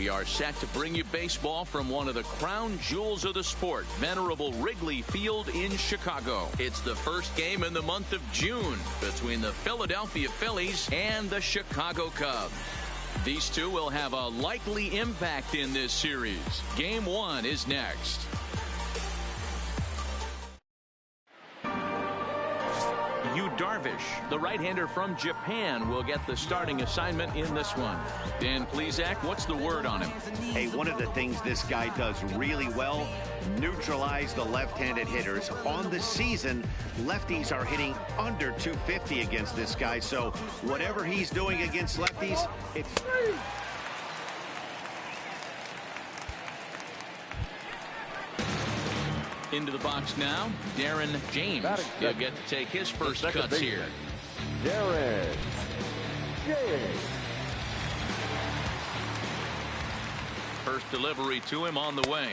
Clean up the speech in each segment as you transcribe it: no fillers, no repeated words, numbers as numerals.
We are set to bring you baseball from one of the crown jewels of the sport, venerable Wrigley Field in Chicago. It's the first game in the month of June between the Philadelphia Phillies and the Chicago Cubs. These two will have a likely impact in this series. Game 1 is next. Yu Darvish, the right-hander from Japan, will get the starting assignment in this one. Dan Plesac, what's the word on him? Hey, one of the things this guy does really well, neutralize the left-handed hitters. On the season, lefties are hitting under 250 against this guy, so whatever he's doing against lefties, it's... Into the box now, Darren James. He'll get to take his first cuts here. Darren James. First delivery to him on the way.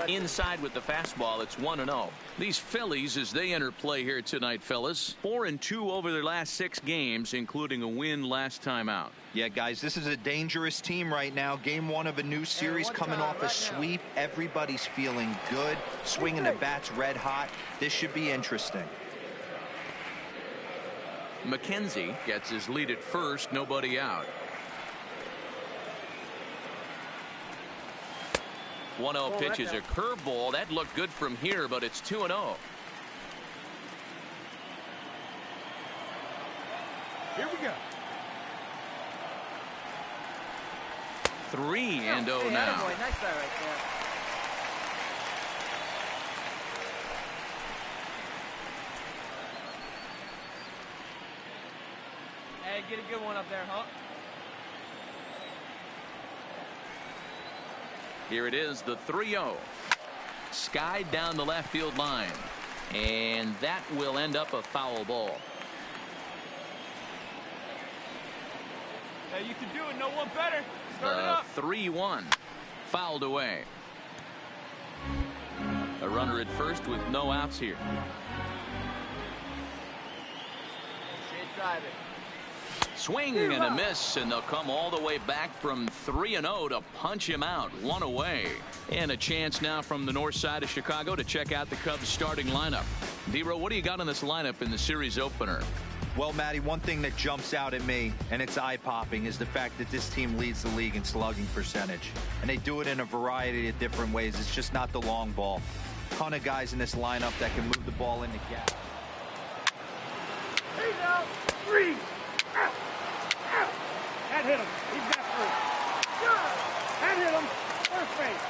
Inside with the fastball, it's 1-0. These Phillies, as they enter play here tonight, fellas, 4-2 over their last 6 games, including a win last time out. Yeah, guys, this is a dangerous team right now. Game 1 of a new series, coming off a sweep. Everybody's feeling good, swinging the bats red hot. This should be interesting. McKenzie gets his lead at first, nobody out. 1-0 pitch is a curveball. That looked good from here, but it's 2-0. Here we go. 3-0 now. Nice try right there. Hey, get a good one up there, huh? Here it is, the 3-0. Skied down the left field line. And that will end up a foul ball. Hey, you can do it. No one better. Start it The up. 3-1. Fouled away. A runner at first with no outs here. Drive it. Swing and a miss, and they'll come all the way back from 3-0 to punch him out. 1 away. And a chance now from the north side of Chicago to check out the Cubs starting lineup. Dero, what do you got on this lineup in the series opener? Well, Matty, one thing that jumps out at me, and it's eye-popping, is the fact that this team leads the league in slugging percentage. And they do it in a variety of different ways. It's just not the long ball. Ton of guys in this lineup that can move the ball in the gap. He's out. 3. That hit him. He's got 3. That hit him. First base.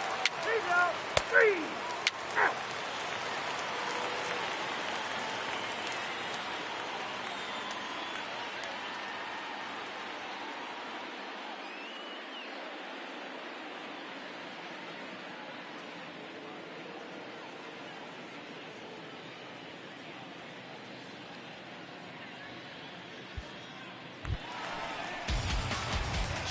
He's out. 3. Out.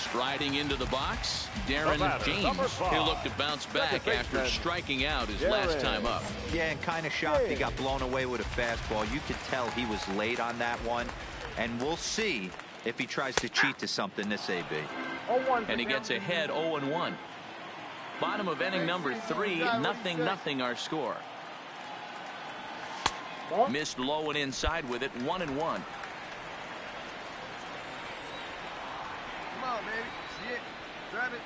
Striding into the box, Darren James. He'll look to bounce back after striking out his last time up. Yeah, and kind of shocked he got blown away with a fastball. You could tell he was late on that one. And we'll see if he tries to cheat to something this AB. And he gets ahead 0-1. Bottom of inning number 3, 0-0 our score. Missed low and inside with it, 1-1. Come on, baby. See it. Drive it.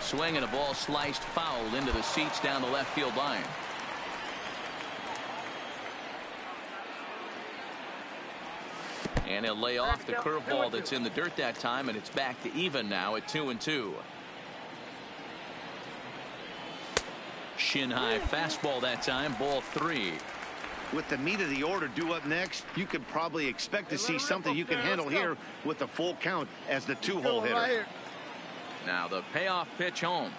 Swing and a ball sliced foul into the seats down the left field line. And he'll lay off the curveball that's in the dirt that time, and it's back to even now at 2-2. Shin high fastball that time, ball 3. With the meat of the order due up next, you could probably expect to see something you can handle here with a full count as the 2-hole hitter. Now the payoff pitch home.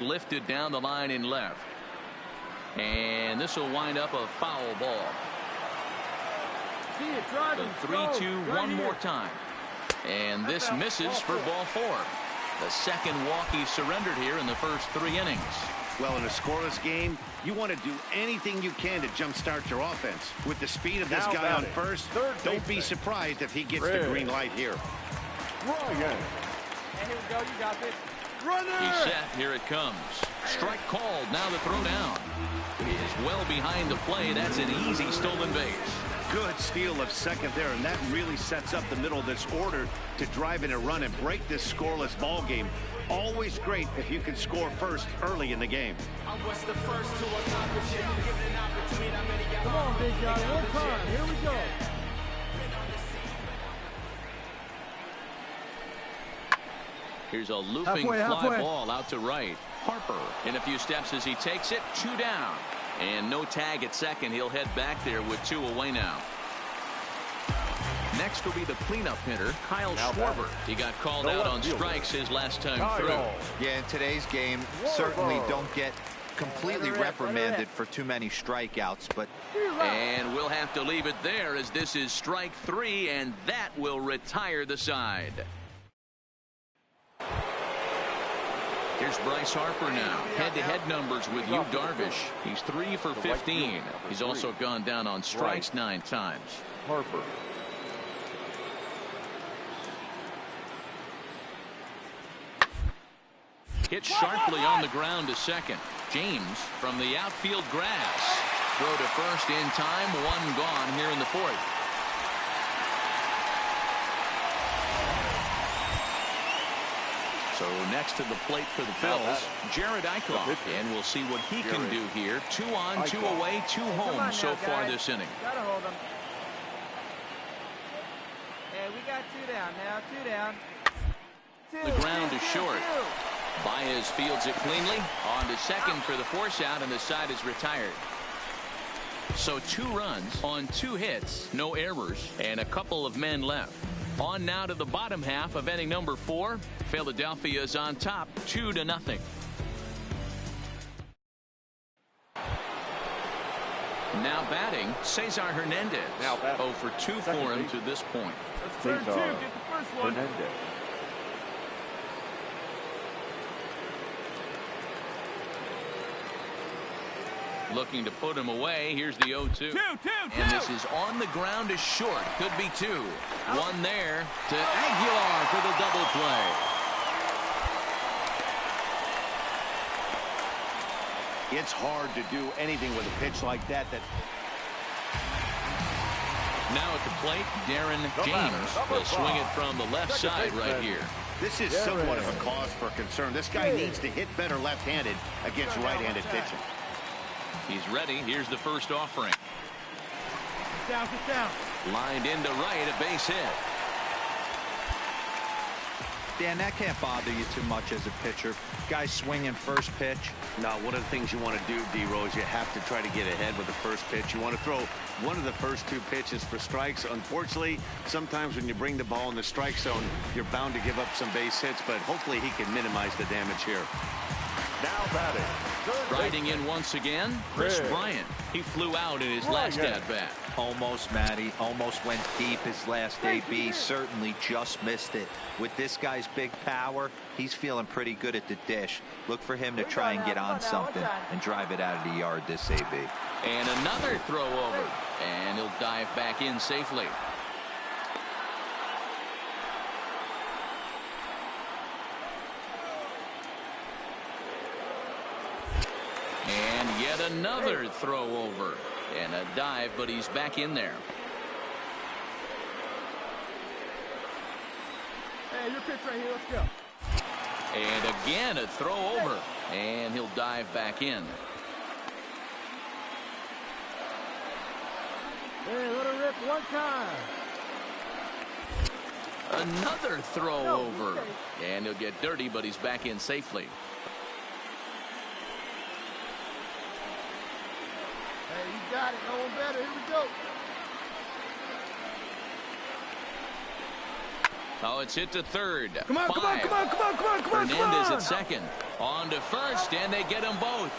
Lifted down the line in left. And this will wind up a foul ball. The 3-2 one more time. And this misses for ball 4. The second walk he surrendered here in the first 3 innings. Well, in a scoreless game, you want to do anything you can to jumpstart your offense. With the speed of this guy on first, don't be surprised if he gets the green light here. Hey, here we go. You got this. Runner! He's set. Here it comes. Strike called. Now the throw down. He is well behind the play. That's an easy stolen base. Good steal of second there, and that really sets up the middle of this order to drive in a run and break this scoreless ball game. Always great if you can score first early in the game. Come on, big guy. One time. Here we go. Here's a looping fly ball out to right. Harper in a few steps as he takes it. 2 down. And no tag at second. He'll head back there with 2 away now. Next will be the cleanup hitter, Kyle Schwarber. He got called out on strikes his last time through. Yeah, in today's game, certainly don't get completely reprimanded for too many strikeouts, but... And we'll have to leave it there as this is strike 3, and that will retire the side. Here's Bryce Harper now. Head-to-head numbers with Yu Darvish. He's 3 for 15. He's also gone down on strikes 9 times. Harper. Hit sharply on the ground to second. James from the outfield grass. Throw to first in time. 1 gone here in the 4th. So next to the plate for the Phils, Jared Eichhoff. And we'll see what he can do here. 2 on, 2 away, 2 home so far this inning. Gotta hold him. Hey, we got 2 down now. 2 down. The ground is short. Baez fields it cleanly. On to second for the force out, and the side is retired. So 2 runs on 2 hits, no errors, and a couple of men left. On now to the bottom half of inning number 4. Philadelphia is on top 2-0. Now batting, Cesar Hernandez. 0 for 2 for him to this point. Let's turn 2. Get the first one. Hernandez. Looking to put him away. Here's the 0-2. And this is on the ground is short. Could be 2. 1 there to Aguilar for the double play. It's hard to do anything with a pitch like that. Now at the plate, Darren James will swing it from the left side right here. This is somewhat of a cause for concern. This guy needs to hit better left-handed against right-handed pitching. He's ready. Here's the first offering. Sit down. Lined into right, a base hit. Dan, that can't bother you too much as a pitcher. Guy swinging first pitch. Now, one of the things you want to do, D-Rose, you have to try to get ahead with the first pitch. You want to throw one of the first 2 pitches for strikes. Unfortunately, sometimes when you bring the ball in the strike zone, you're bound to give up some base hits, but hopefully he can minimize the damage here. Now batting. Riding in once again, Chris Bryant. He flew out in his last at-bat. Almost, Matty. Almost went deep his last AB. Certainly just missed it. With this guy's big power, he's feeling pretty good at the dish. Look for him to try and get on something and drive it out of the yard this AB. And another throw over. And he'll dive back in safely. And yet another throw over. And a dive, but he's back in there. Hey, your pitch right here. Let's go. And again, a throw over. And he'll dive back in. Hey, let her rip one time. Another throw over. And he'll get dirty, but he's back in safely. Hey, you got it. No one better. Here we go. Oh, it's hit to third. Come on, come on, come on, come on, come on, come on, Hernandez at second. On to first, and they get them both.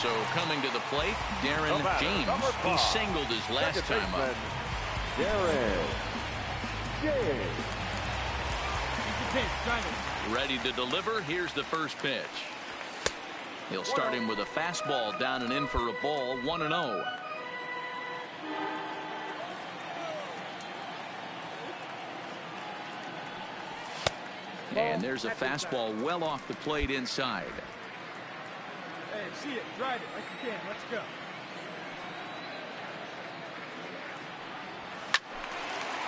So coming to the plate, Darren James. He singled his last time up. Darren James. Ready to deliver. Here's the first pitch. He'll start him with a fastball down and in for a ball. 1-0. And there's a fastball well off the plate inside. Hey, see it, drive it like you can. Let's go.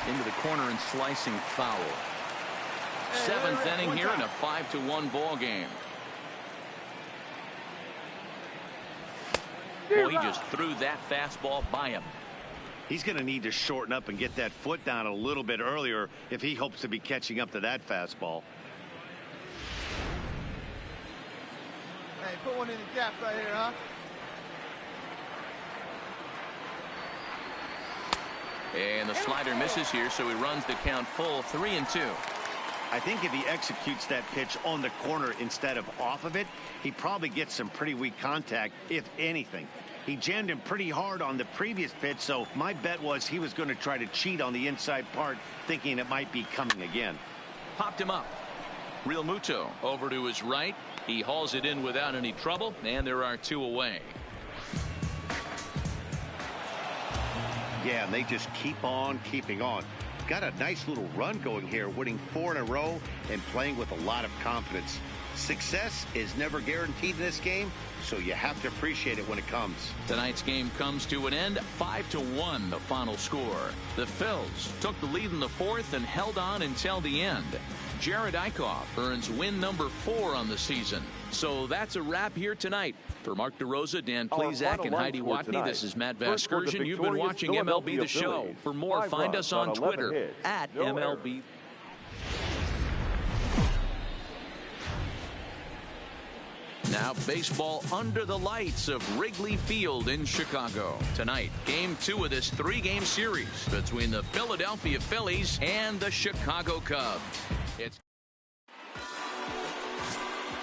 Into the corner and slicing foul. Seventh inning here in a 5-1 ball game. Well, he just threw that fastball by him. He's going to need to shorten up and get that foot down a little bit earlier if he hopes to be catching up to that fastball. Hey, put one in the gap right here, huh? And the slider misses here, so he runs the count full, 3-2. I think if he executes that pitch on the corner instead of off of it, he probably gets some pretty weak contact, if anything. He jammed him pretty hard on the previous pitch, so my bet was he was going to try to cheat on the inside part, thinking it might be coming again. Popped him up. Real Muto over to his right. He hauls it in without any trouble, and there are 2 away. Yeah, and they just keep on keeping on. Got a nice little run going here, winning 4 in a row and playing with a lot of confidence. Success is never guaranteed in this game, so you have to appreciate it when it comes. Tonight's game comes to an end, 5-1 the final score. The Phils took the lead in the 4th and held on until the end. Jared Eichhoff earns win number 4 on the season. So that's a wrap here tonight. For Mark DeRosa, Dan Plezak, and Heidi Watney, this is Matt Vasgersian. You've been watching MLB The Show. For more, find us on Twitter at MLB. Now baseball under the lights of Wrigley Field in Chicago. Tonight, game 2 of this 3-game series between the Philadelphia Phillies and the Chicago Cubs. It's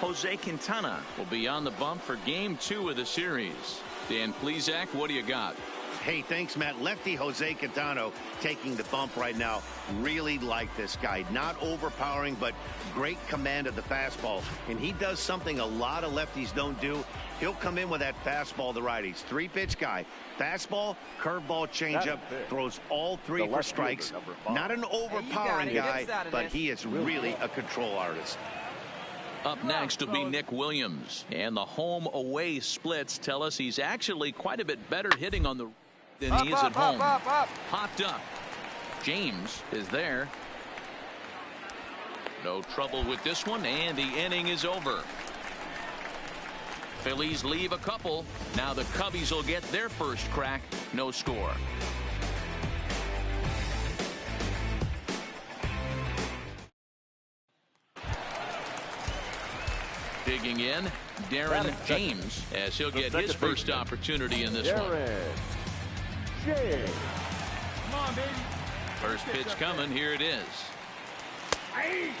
Jose Quintana will be on the bump for game 2 of the series. Dan Plezak, what do you got? Hey, thanks, Matt. Lefty Jose Quintana taking the bump right now. Really like this guy. Not overpowering, but great command of the fastball. And he does something a lot of lefties don't do. He'll come in with that fastball to righties. 3-pitch guy. Fastball, curveball, changeup. Throws all 3 for strikes. Not an overpowering guy, but he is really a control artist. Up next will be Nick Williams. And the home-away splits tell us he's actually quite a bit better hitting on the than he is at home. Popped up. James is there. No trouble with this one, and the inning is over. Phillies leave a couple. Now the Cubbies will get their first crack. No score. Digging in, Darren James, as he'll get his first opportunity in this one. Come on, baby. First pitch coming. Here it is.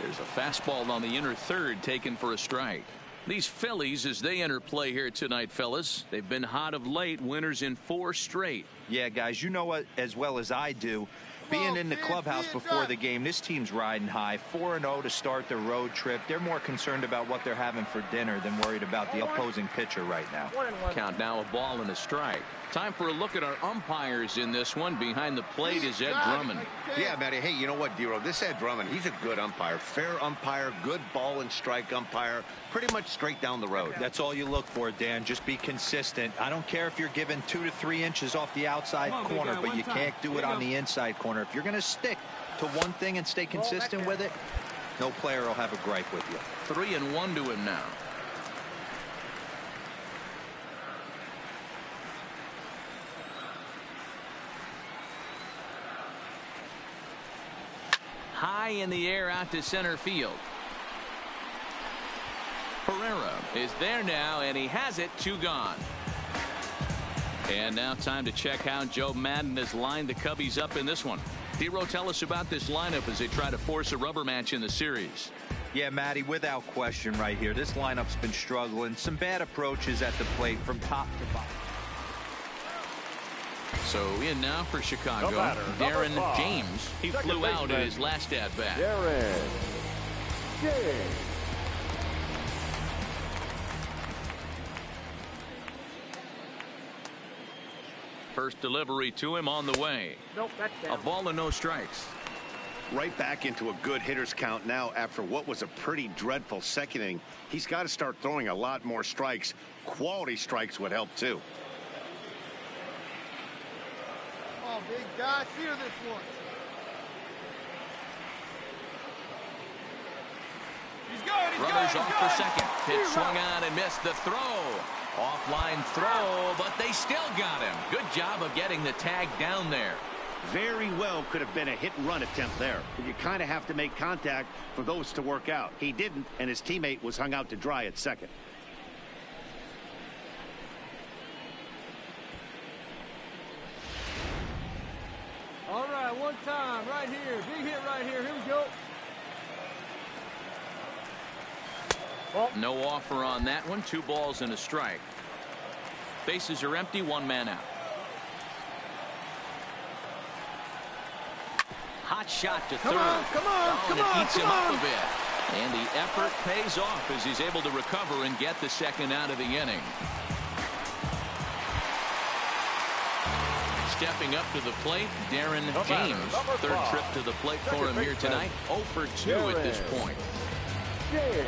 There's a fastball on the inner third taken for a strike. These Phillies, as they enter play here tonight, fellas, they've been hot of late. Winners in 4 straight. Yeah, guys, you know what as well as I do. Being in the clubhouse before the game, this team's riding high. 4-0 to start their road trip. They're more concerned about what they're having for dinner than worried about the opposing pitcher right now. Count now, a ball and a strike. Time for a look at our umpires in this one. Behind the plate is Ed Drummond. Yeah, Matty. Hey, you know what, Dero? This Ed Drummond, he's a good umpire. Fair umpire, good ball and strike umpire. Pretty much straight down the road. That's all you look for, Dan. Just be consistent. I don't care if you're given 2 to 3 inches off the outside corner, but you can't do it on the inside corner. If you're going to stick to one thing and stay consistent with it, no player will have a gripe with you. 3-1 to him now. High in the air out to center field. Pereira is there now, and he has it. 2 gone. And now time to check how Joe Madden has lined the Cubbies up in this one. Dero, tell us about this lineup as they try to force a rubber match in the series. Yeah, Matty, without question right here. This lineup's been struggling. Some bad approaches at the plate from top to bottom. So in now for Chicago, Darren James. He flew out in his last at-bat. Darren James. First delivery to him on the way. Nope, that's down. A ball and no strikes. Right back into a good hitter's count now after what was a pretty dreadful second inning. He's got to start throwing a lot more strikes. Quality strikes would help too. Come on, big guy, steer this one. He's good. Runners off for second. Pitch swung on and missed the throw. Offline throw, but they still got him. Good job of getting the tag down there. Very well could have been a hit-and-run attempt there. But you kind of have to make contact for those to work out. He didn't, and his teammate was hung out to dry at second. All right, one time, right here. Big hit right here. Here we go. No offer on that one. 2 balls and a strike. Bases are empty. 1 man out. Hot shot to third. Come It on, eats him up a bit. And the effort pays off as he's able to recover and get the second out of the inning. Stepping up to the plate, Darren James. Third trip to the plate for him here tonight. 0 for 2 at this point. Right here.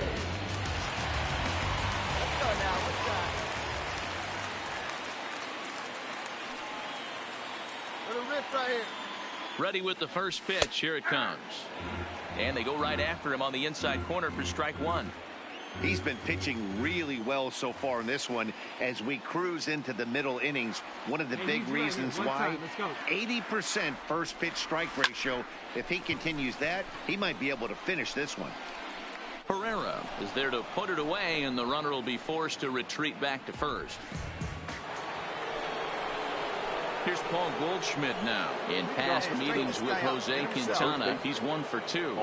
Ready with the first pitch. Here it comes. And they go right after him on the inside corner for strike 1. He's been pitching really well so far in this one as we cruise into the middle innings. One of the big reasons why 80% first pitch strike ratio. If he continues that, he might be able to finish this one. Herrera is there to put it away, and the runner will be forced to retreat back to first. Here's Paul Goldschmidt now. In past meetings with Jose Quintana, he's 1 for 2.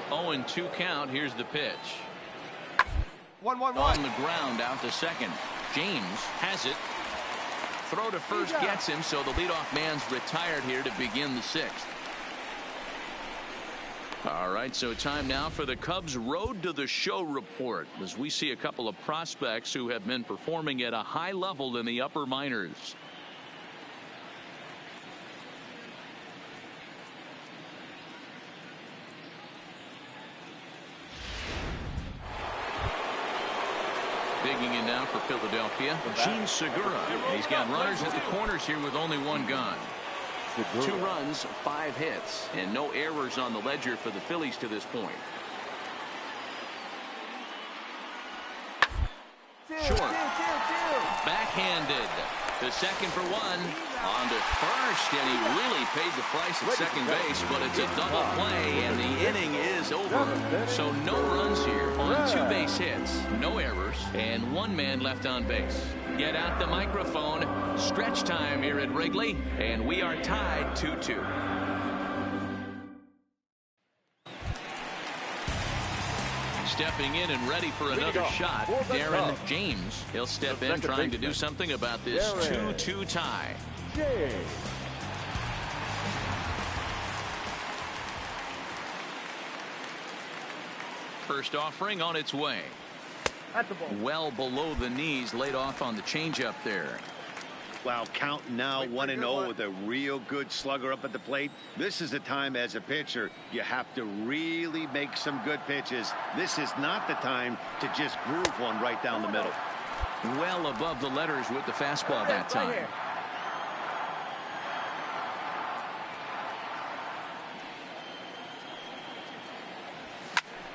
0-2 count. Here's the pitch. 1-1-1. On the ground, out to second. James has it. Throw to first gets him, so the leadoff man's retired here to begin the 6th. All right, so time now for the Cubs Road to the Show report as we see a couple of prospects who have been performing at a high level in the upper minors. Digging in now for Philadelphia, Gene Segura. He's got runners at the corners here with only 1 gone. 2 runs, 5 hits, and no errors on the ledger for the Phillies to this point. Short. Backhanded. To second for 1. On to first, and he really paid the price at second base, but it's a double play, and the inning is over. So no runs here on 2 base hits, no errors, and 1 man left on base. Get out the microphone. Stretch time here at Wrigley, and we are tied 2-2. Stepping in and ready for another shot, Darren James. He'll step in trying to do something about this 2-2 tie. First offering on its way. Well below the knees, laid off on the changeup there. Wow, count now 1-0 with a real good slugger up at the plate. This is the time as a pitcher you have to really make some good pitches. This is not the time to just groove one right down the middle. Well above the letters with the fastball that time.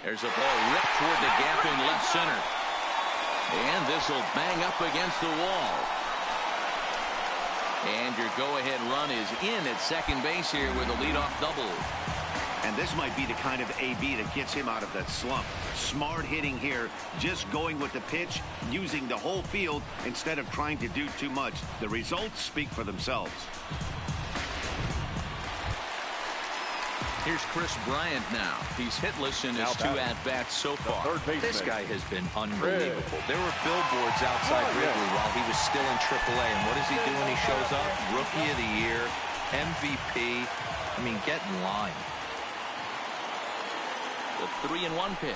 There's a ball ripped toward the gap in left center. And this will bang up against the wall. And your go-ahead run is in at second base here with a leadoff double. And this might be the kind of AB that gets him out of that slump. Smart hitting here, just going with the pitch, using the whole field instead of trying to do too much. The results speak for themselves. Here's Chris Bryant now. He's hitless in his 2 at-bats so far. This guy has been unbelievable. There were billboards outside Wrigley while he was still in AAA. And what does he do when he shows up? Rookie of the Year, MVP. I mean, get in line. The 3-1 pitch.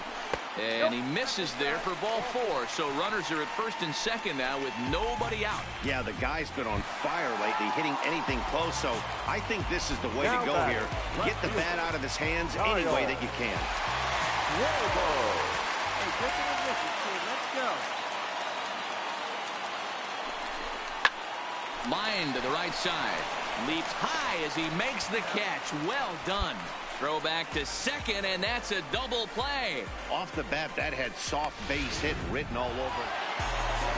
And he misses there for ball 4. So runners are at first and second now with nobody out. Yeah, the guy's been on fire lately, hitting anything close. So I think this is the way to go here. Get the bat out of his hands any way that you can. Hey, get to the mission, kid. Let's go. Line to the right side. Leaps high as he makes the catch. Well done. Throw back to second, and that's a double play. Off the bat, that had soft base hit written all over.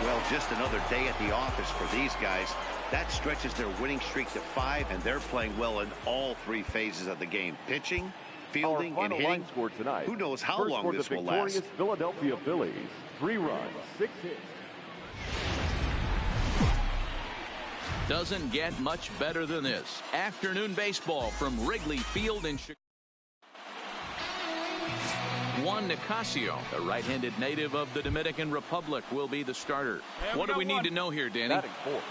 Well, just another day at the office for these guys. That stretches their winning streak to 5, and they're playing well in all 3 phases of the game. Pitching, fielding, and hitting. Score tonight. Who knows how long this will last. Philadelphia Phillies, 3 runs, 6 hits. Doesn't get much better than this. Afternoon baseball from Wrigley Field in Chicago. Juan Nicasio, a right-handed native of the Dominican Republic, will be the starter. What do we need to know here, Danny?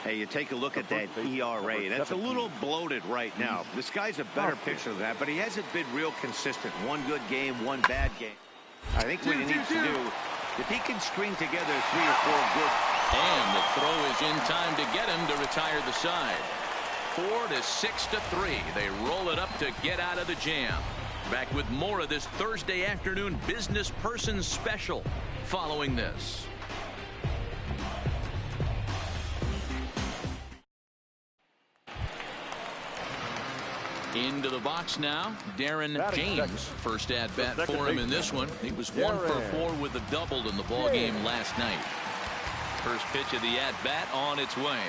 Hey, you take a look at that ERA. That's a little bloated right now. This guy's a better pitcher than that, but he hasn't been real consistent. 1 good game, 1 bad game. I think what he needs to do, if he can string together 3 or 4 good. And the throw is in time to get him to retire the side. 4 to 6 to 3. They roll it up to get out of the jam. Back with more of this Thursday afternoon business person special following this. Into the box now, Darren James. First at bat for him in this one. He was 1 for 4 with a double in the ball game last night. First pitch of the at bat on its way.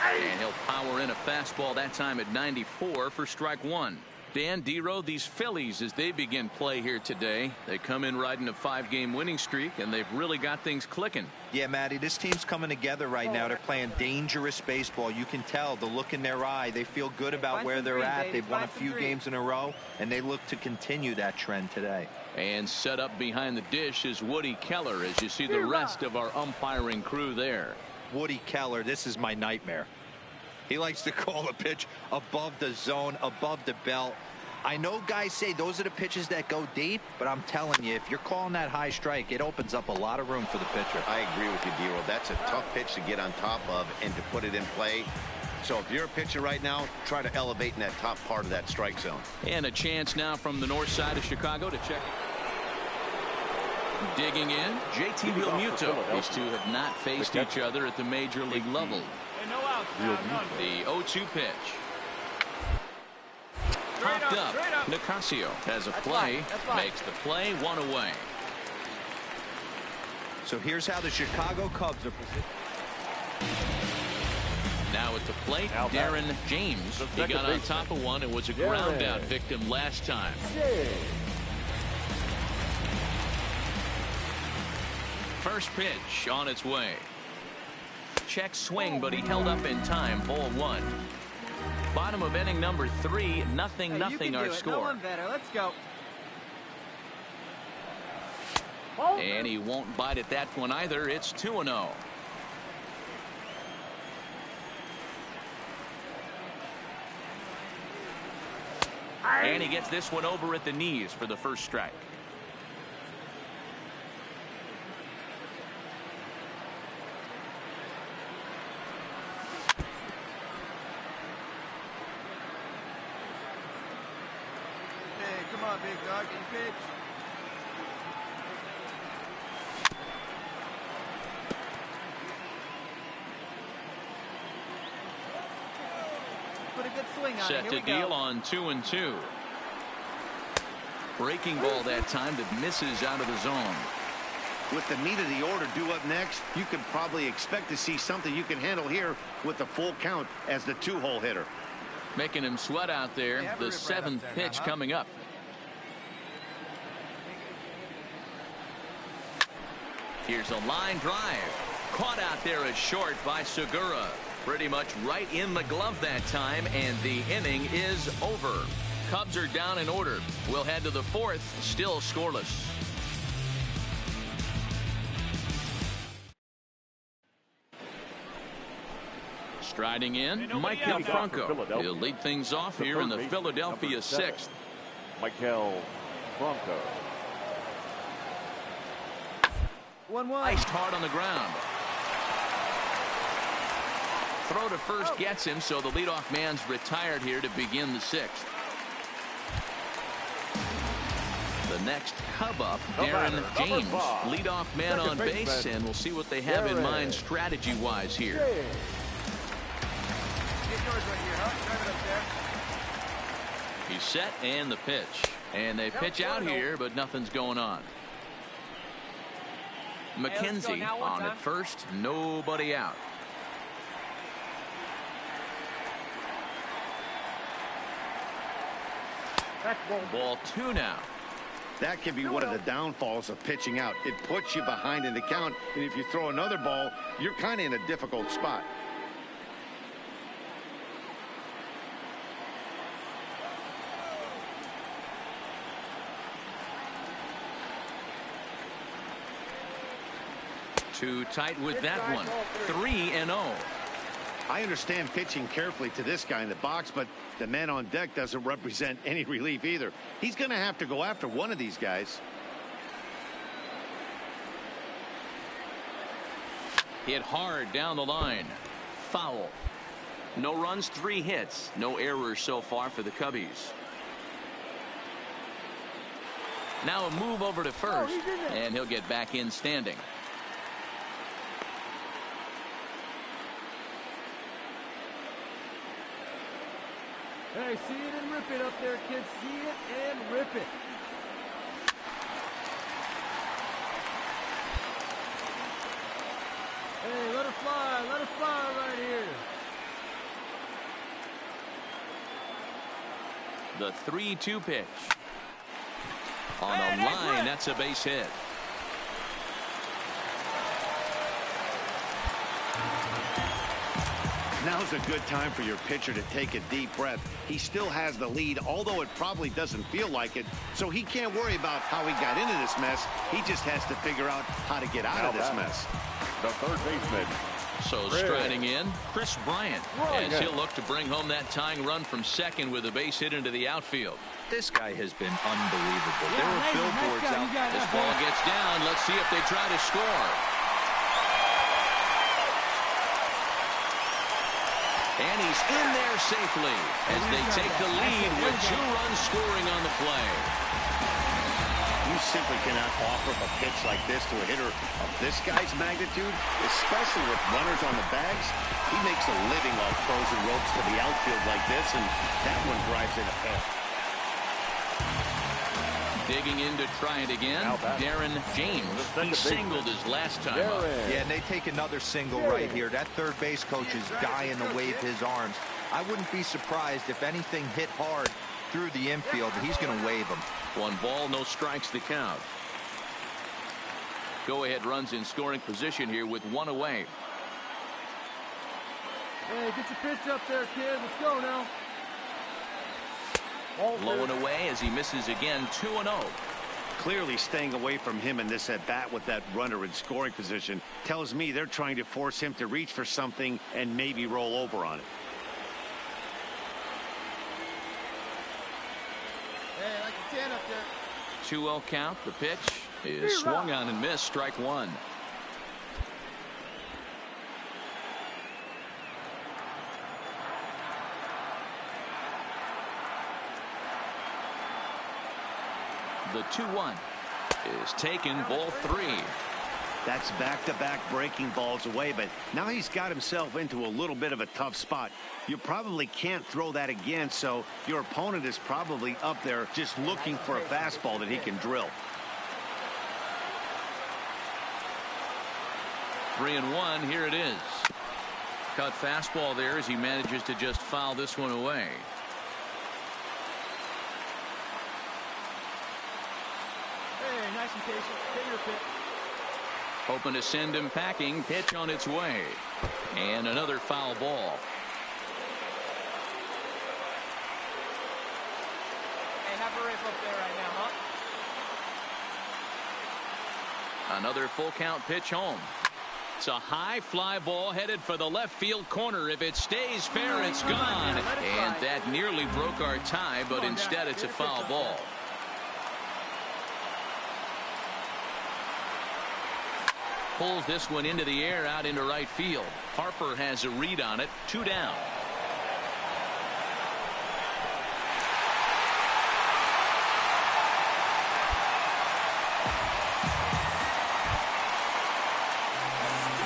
And he'll power in a fastball that time at 94 for strike 1. Dan Dero, these Phillies, as they begin play here today, they come in riding a 5-game winning streak, and they've really got things clicking. Yeah, Matty, this team's coming together right now. They're playing dangerous baseball. You can tell the look in their eye. They feel good about where they're at. They've won a few games in a row, and they look to continue that trend today. And set up behind the dish is Woody Keller, as you see the rest of our umpiring crew there. Woody Keller, this is my nightmare. He likes to call a pitch above the zone, above the belt. I know guys say those are the pitches that go deep, but I'm telling you, if you're calling that high strike, it opens up a lot of room for the pitcher. I agree with you, Dero. That's a tough pitch to get on top of and to put it in play. So if you're a pitcher right now, try to elevate in that top part of that strike zone. And a chance now from the north side of Chicago to check. Digging in, JT Realmuto. These two have not faced each other at the major league level. The 0-2 pitch. Popped up. Nicasio has a play, makes the play, 1 away. So here's how the Chicago Cubs are positioned. Now at the plate, Darren James. He got on top of one and was a ground out victim last time. First pitch on its way. Check swing, but he held up in time. Ball 1. Bottom of inning number 3, nothing our score. No one better. Let's go. And he won't bite at that one either. It's 2-0. And he gets this one over at the knees for the first strike. Come on, big dog, and pitch. Put a good swing on it. Set to deal on 2-2. Breaking ball that time that misses out of the zone. With the meat of the order due up next, you can probably expect to see something you can handle here with the full count as the 2-hole hitter. Making him sweat out there. The 7th pitch coming up. Here's a line drive. Caught out there as short by Segura. Pretty much right in the glove that time, and the inning is over. Cubs are down in order. We'll head to the 4th, still scoreless. Striding in, Michael Franco. He'll lead things off here in the Philadelphia 6th. Michael Franco. 1-1. Iced hard on the ground. Throw to first gets him, so the leadoff man's retired here to begin the sixth. The next Cub up, Darren James, leadoff man on base, and we'll see what they have in mind strategy-wise here. He's set, and the pitch. And they pitch out here, but nothing's going on. McKenzie on at first, nobody out. Ball 2 now. That can be one of the downfalls of pitching out. It puts you behind in the count, and if you throw another ball, you're kind of in a difficult spot. Too tight with that one. 3-0. I understand pitching carefully to this guy in the box, but the man on deck doesn't represent any relief either. He's going to have to go after one of these guys. Hit hard down the line. Foul. No runs, 3 hits. No errors so far for the Cubbies. Now a move over to first, and he'll get back in standing. Hey, see it and rip it up there, kids. See it and rip it. Hey, let her fly. Let her fly right here. The 3-2 pitch. On a line, that's a base hit. Now's a good time for your pitcher to take a deep breath. He still has the lead, although it probably doesn't feel like it. So he can't worry about how he got into this mess. He just has to figure out how to get out of this mess. The third baseman. So striding in, Chris Bryant, as he'll look to bring home that tying run from second with a base hit into the outfield. This guy has been unbelievable. There were billboards out. This ball gets down. Let's see if they try to score. And he's in there safely as they take the lead with 2 runs scoring on the play. You simply cannot offer up a pitch like this to a hitter of this guy's magnitude, especially with runners on the bags. He makes a living off frozen ropes to the outfield like this, and that one drives in a pair. Digging in to try it again, Darren James. He singled his last time up. Yeah, and they take another single right here. That third base coach is dying to wave his arms. I wouldn't be surprised if anything hit hard through the infield. He's going to wave them. 1 ball, no strikes to count. Go-ahead runs in scoring position here with 1 away. Hey, get your pitch up there, kid. Let's go now. Low and away as he misses again. 2-0. Clearly staying away from him in this at-bat with that runner in scoring position tells me they're trying to force him to reach for something and maybe roll over on it. Hey, like a 10 up there. 2-0 count. The pitch is swung on and missed. Strike 1. The 2-1 is taken. Ball 3. That's back-to-back breaking balls away, but now he's got himself into a little bit of a tough spot. You probably can't throw that again, so your opponent is probably up there just looking for a fastball that he can drill. 3-1. Here it is. Cut fastball there as he manages to just foul this one away. Hey, nice and patient. Take your pitch. Hoping to send him packing. Pitch on its way. And another foul ball. Hey, have a rip up there right now, huh? Another full count pitch home. It's a high fly ball headed for the left field corner. If it stays fair, it's gone. And that nearly broke our tie, but instead it's a foul ball. pulls this one into the air out into right field. Harper has a read on it. 2 down.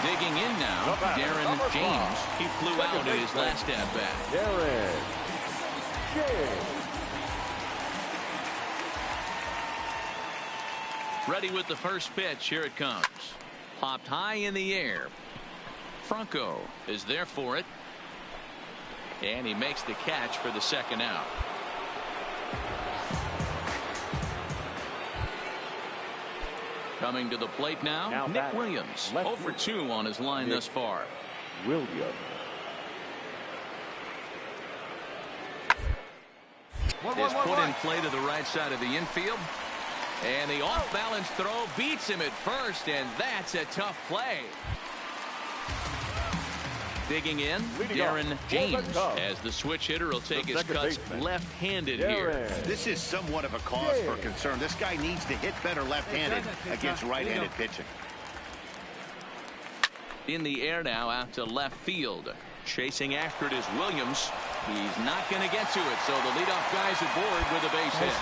Digging in now, Darren James. He flew out in his last at-bat. Darren James. Ready with the first pitch. Here it comes. Popped high in the air. Franco is there for it. And he makes the catch for the second out. Coming to the plate now Nick Williams. 0 for 2 on his line thus far. Williams. Is put in play to the right side of the infield. And the off-balance throw beats him at first, and that's a tough play. Digging in, Darren James, as the switch hitter will take his cuts left-handed here. This is somewhat of a cause for concern. This guy needs to hit better left-handed against right-handed pitching. In the air now out to left field. Chasing after it is Williams. He's not going to get to it, so the leadoff guy's aboard with a base hit.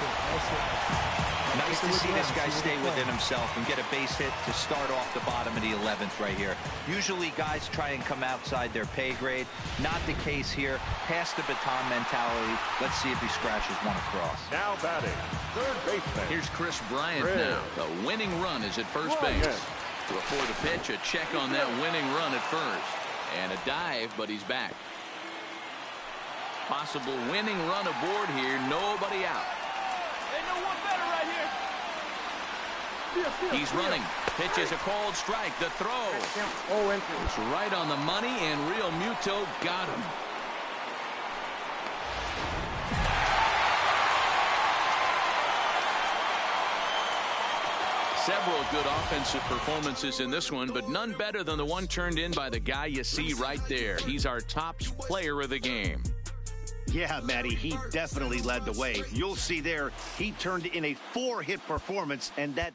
Nice to see this guy stay within himself and get a base hit to start off the bottom of the 11th right here. Usually guys try and come outside their pay grade. Not the case here. Pass the baton mentality. Let's see if he scratches one across. Now batting, third baseman. Here's Chris Bryant now. The winning run is at first base. Before the pitch, a check on that winning run at first. And a dive, but he's back. Possible winning run aboard here. Nobody out. Ain't no one better right here. He's running. Pitch is a called strike. The throw. It's right on the money, and Real Muto got him. Several good offensive performances in this one, but none better than the one turned in by the guy you see right there. He's our top player of the game. Yeah, Matty, he definitely led the way. You'll see there, he turned in a 4-hit performance, and that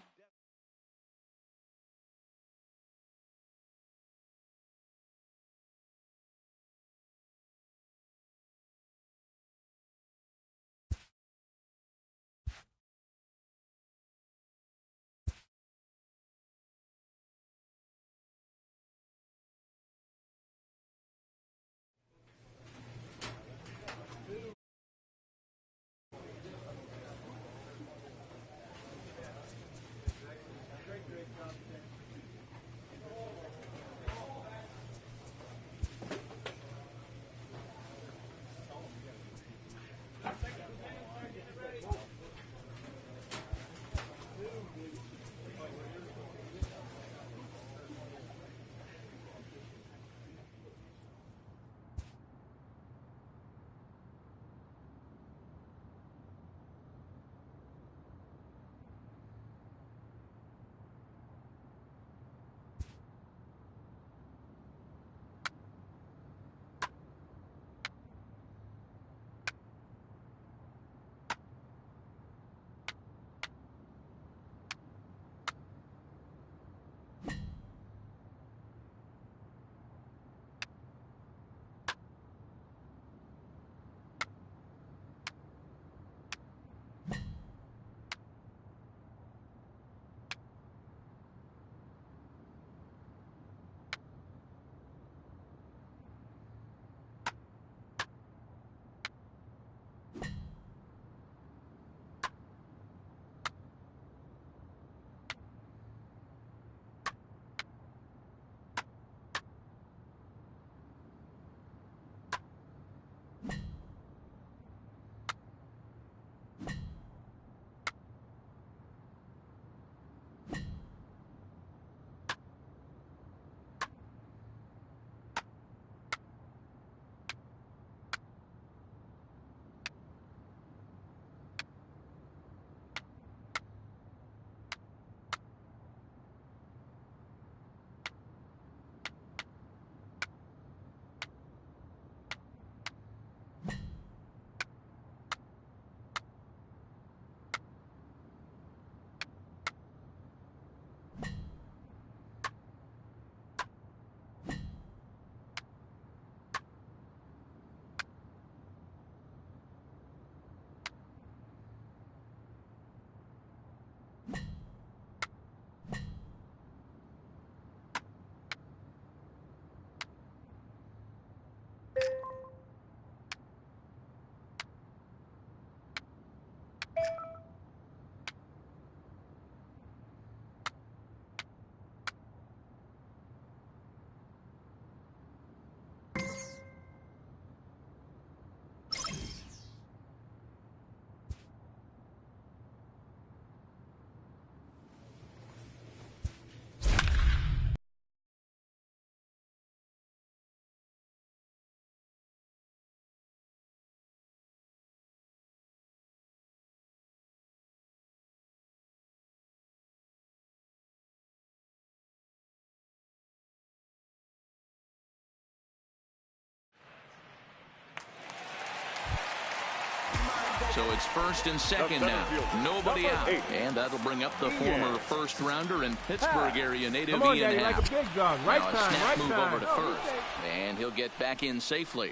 So it's first and second now. Nobody out. And that'll bring up the former first rounder and Pittsburgh area native Come on, Ian Daddy, Happ. like a big dog. Right now time, a snap right move time. over to first. And he'll get back in safely.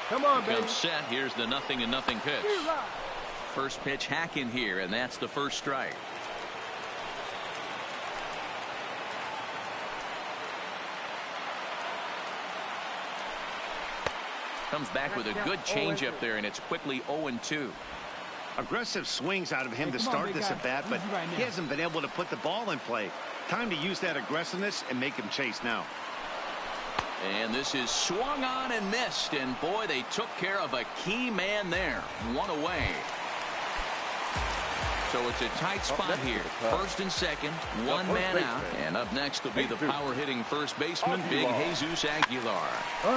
Come on, baby. Comes set. Here's the 0-0 pitch. First pitch hack in here, and that's the first strike. Comes back with a good changeup there, and it's quickly 0-2. Aggressive swings out of him to start this at bat, but he hasn't been able to put the ball in play. Time to use that aggressiveness and make him chase now. And this is swung on and missed, and boy, they took care of a key man there. One away. So it's a tight spot here. First and second, one man out. And up next will be the power-hitting first baseman, Big Jesus Aguilar.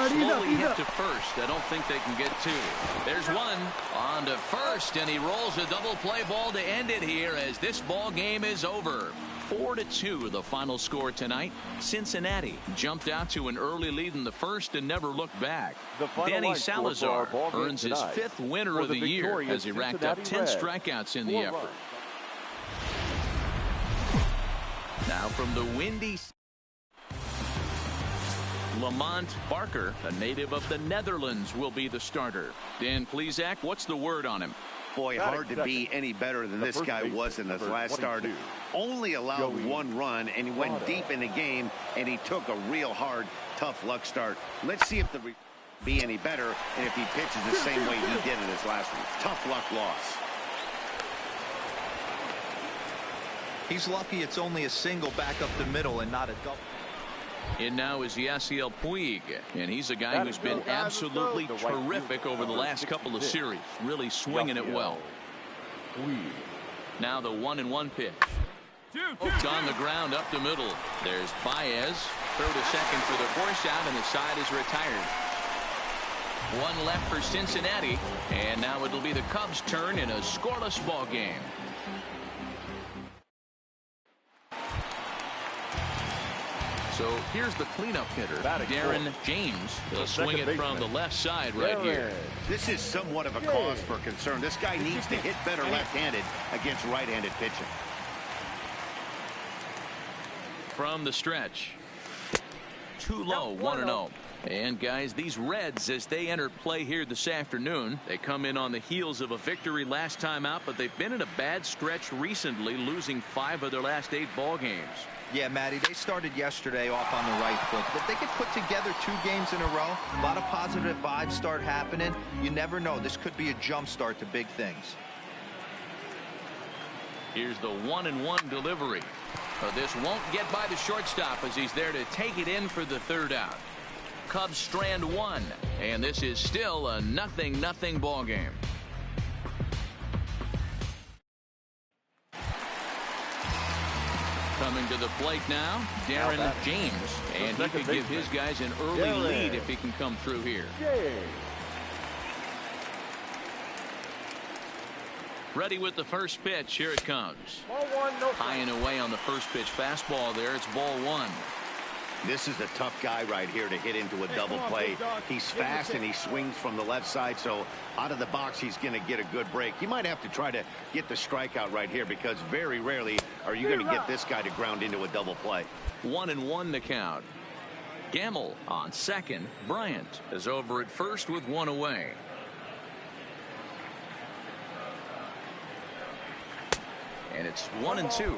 Slowly hit to first. I don't think they can get two. There's one on to first, and he rolls a double play ball to end it here as this ball game is over. 4-2 the final score tonight. Cincinnati jumped out to an early lead in the first and never looked back. Danny Salazar earns his 5th winner of the year as he racked up 10 strikeouts in the effort. Now from the windy Lamont Barker, a native of the Netherlands, will be the starter. Dan Plesac, what's the word on him? Boy, hard to be any better than this guy was in his last start. Only allowed one run, and he went deep in the game, and he took a real hard, tough luck start. Let's see if the be any better, and if he pitches the same way he did in his last one. Tough luck loss. He's lucky it's only a single back up the middle and not a double. And now is Yasiel Puig, and he's a guy who's been absolutely terrific over the last couple of series, really swinging it well. Now the 1-1 pitch. Hooked on the ground up the middle. There's Baez. Throw to second for the force out, and the side is retired. One left for Cincinnati, and now it'll be the Cubs' turn in a scoreless ball game. So here's the cleanup hitter, Darren James. He'll swing it from the left side right here. This is somewhat of a cause for concern. This guy needs to hit better left-handed against right-handed pitching. From the stretch. Too low, 1-0. And guys, these Reds, as they enter play here this afternoon, they come in on the heels of a victory last time out, but they've been in a bad stretch recently, losing 5 of their last 8 ball games. Yeah, Matty, they started yesterday off on the right foot, but they could put together 2 games in a row. A lot of positive vibes start happening. You never know. This could be a jump start to big things. Here's the 1-1 delivery. But this won't get by the shortstop as he's there to take it in for the 3rd out. Cubs strand 1, and this is still a 0-0 ball game. Coming to the plate now, Darren James, and he could give his guys an early lead if he can come through here. Ready with the first pitch. Here it comes. High and away on the first pitch fastball there. It's ball 1. This is a tough guy right here to hit into a double play. He's fast and he swings from the left side, so out of the box he's going to get a good break. You might have to try to get the strikeout right here because very rarely are you going to get this guy to ground into a double play. 1-1 the count. Gamble on second. Bryant is over at first with 1 away. And it's 1-2.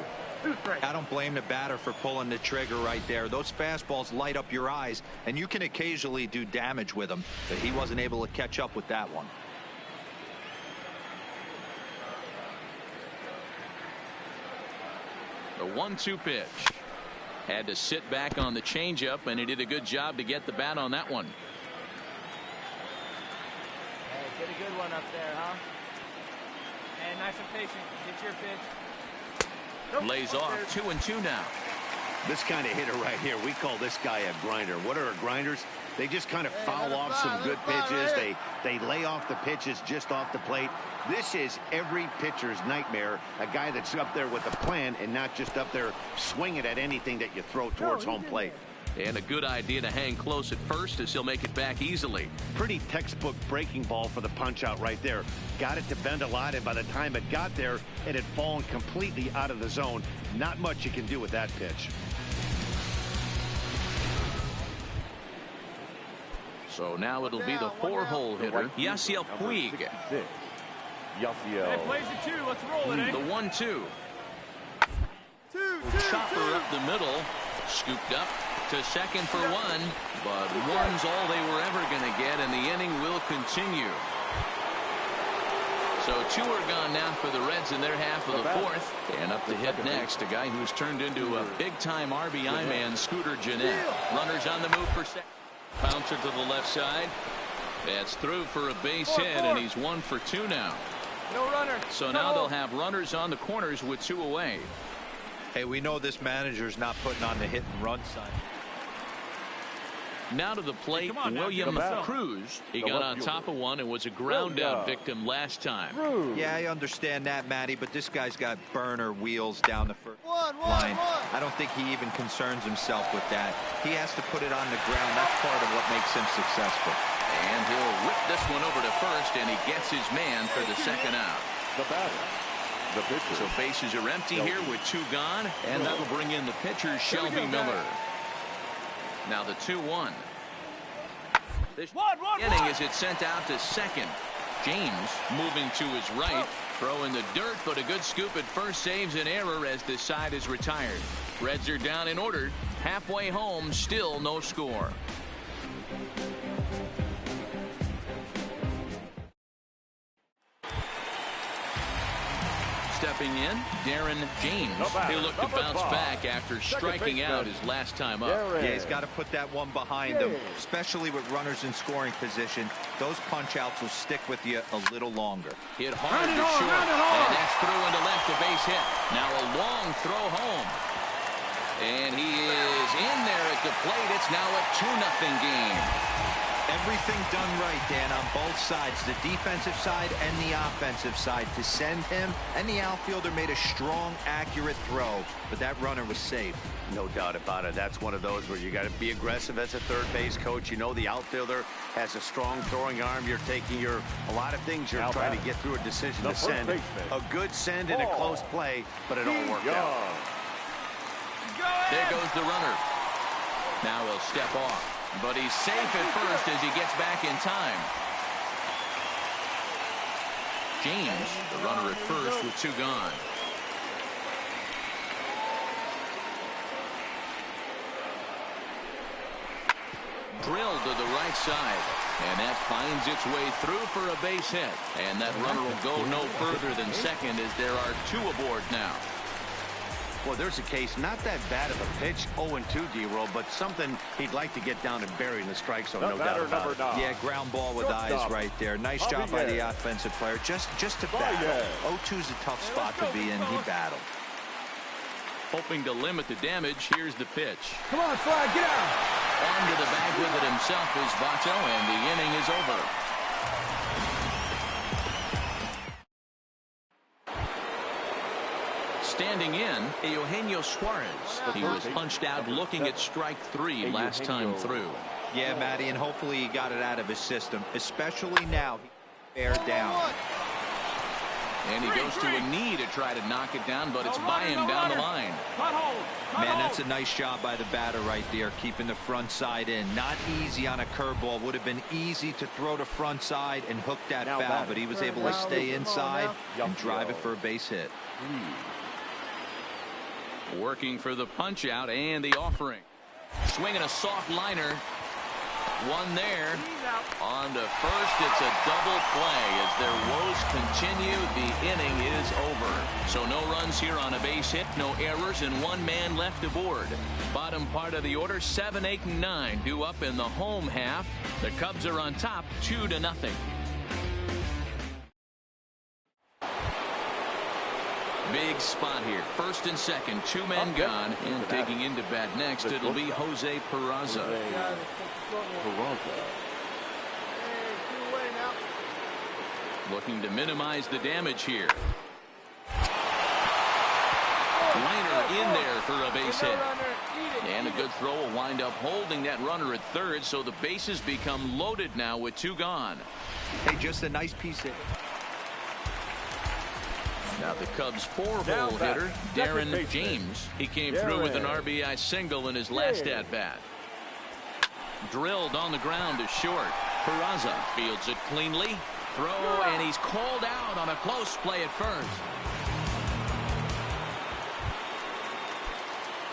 I don't blame the batter for pulling the trigger right there. Those fastballs light up your eyes, and you can occasionally do damage with them, but he wasn't able to catch up with that one. The 1-2 pitch. Had to sit back on the changeup, and he did a good job to get the bat on that one. Hey, get a good one up there, huh? And nice and patient. Get your pitch. Lays off. 2-2 now. This kind of hitter right here, we call this guy a grinder. What are grinders? They just kind of foul off some good pitches. They lay off the pitches just off the plate. This is every pitcher's nightmare. A guy that's up there with a plan and not just up there swinging at anything that you throw towards home plate. And a good idea to hang close at first as he'll make it back easily. Pretty textbook breaking ball for the punch out right there. Got it to bend a lot, and by the time it got there, it had fallen completely out of the zone. Not much you can do with that pitch. So now it'll be the 4-hole hitter, Yasiel Puig. Yasiel. Plays the 2. Let's roll it, eh? The 1-2. Chopper up the middle. Scooped up to second for 1. But 1's all they were ever going to get, and the inning will continue. So 2 are gone now for the Reds in their half of the 4th. And up to hit next, a guy who's turned into a big-time RBI man, Scooter Gennett. Runners on the move for second. Bouncer to the left side. That's through for a base hit, and he's 1 for 2 now. No runner. So now they'll have runners on the corners with 2 away. Hey, we know this manager's not putting on the hit and run sign. Now to the plate, William Cruz. He got on top of one and was a ground out victim last time. Yeah, I understand that, Matty, but this guy's got burner wheels down the first line. I don't think he even concerns himself with that. He has to put it on the ground. That's part of what makes him successful. And he'll whip this one over to first, and he gets his man for the second out. The batter. The pitcher. So bases are empty here with 2 gone, and that'll bring in the pitcher, Shelby Miller. Now the 2-1. This inning as it's sent out to second. James moving to his right. Throw in the dirt, but a good scoop at first saves an error as this side is retired. Reds are down and ordered. Halfway home, still no score. Stepping in, Darren James. He'll look to bounce back after striking out his last time up. Yeah, he's got to put that one behind him, especially with runners in scoring position. Those punch-outs will stick with you a little longer. Hit hard to short, and that's through into left, a base hit. Now a long throw home. And he is in there at the plate. It's now a 2-0 game. Everything done right, Dan, on both sides, the defensive side and the offensive side, to send him, and the outfielder made a strong, accurate throw, but that runner was safe. No doubt about it. That's one of those where you got to be aggressive as a third base coach. You know the outfielder has a strong throwing arm. You're taking a lot of things you're trying to get through a decision to send. A good send and a close play, but it all worked out. There goes the runner. Now he'll step off. But he's safe at first as he gets back in time. James, the runner at first with 2 gone. Drilled to the right side. And that finds its way through for a base hit. And that runner will go no further than second as there are 2 aboard now. Well, there's a case, not that bad of a pitch, 0-2 D-roll, but something he'd like to get down and bury in the strike zone, no doubt about it. Yeah, ground ball with eyes right there. Nice job by the offensive player. Just to battle. 0-2's a tough spot to be in. He battled. Hoping to limit the damage, here's the pitch. Come on, Fly, get out! Onto the bag with it himself is Vato, and the inning is over. Standing in, Eugenio Suarez. He was punched out looking at strike 3 last time through. Yeah, Matty, and hopefully he got it out of his system, especially now. Bear down. And he goes to a knee to try to knock it down, but it's by him down the line. Man, that's a nice job by the batter right there, keeping the front side in. Not easy on a curveball. Would have been easy to throw the front side and hook that foul, but he was able to stay inside and drive it for a base hit. Working for the punch out and the offering. Swinging a soft liner. One there. On to first. It's a double play as their woes continue. The inning is over. So no runs here on a base hit, no errors, and 1 man left aboard. Bottom part of the order, 7, 8, and 9 due up in the home half. The Cubs are on top 2-0. Big spot here. First and second, 2 men gone. And digging into bat next, it'll be Jose Peraza. Looking to minimize the damage here. Liner in there for a base hit. And a good throw will wind up holding that runner at third, so the bases become loaded now with 2 gone. Hey, just a nice piece of... Now the Cubs 4-hole hitter, Darren James. He came through with an RBI single in his last at-bat. Drilled on the ground to short. Peraza fields it cleanly. Throw, and he's called out on a close play at first.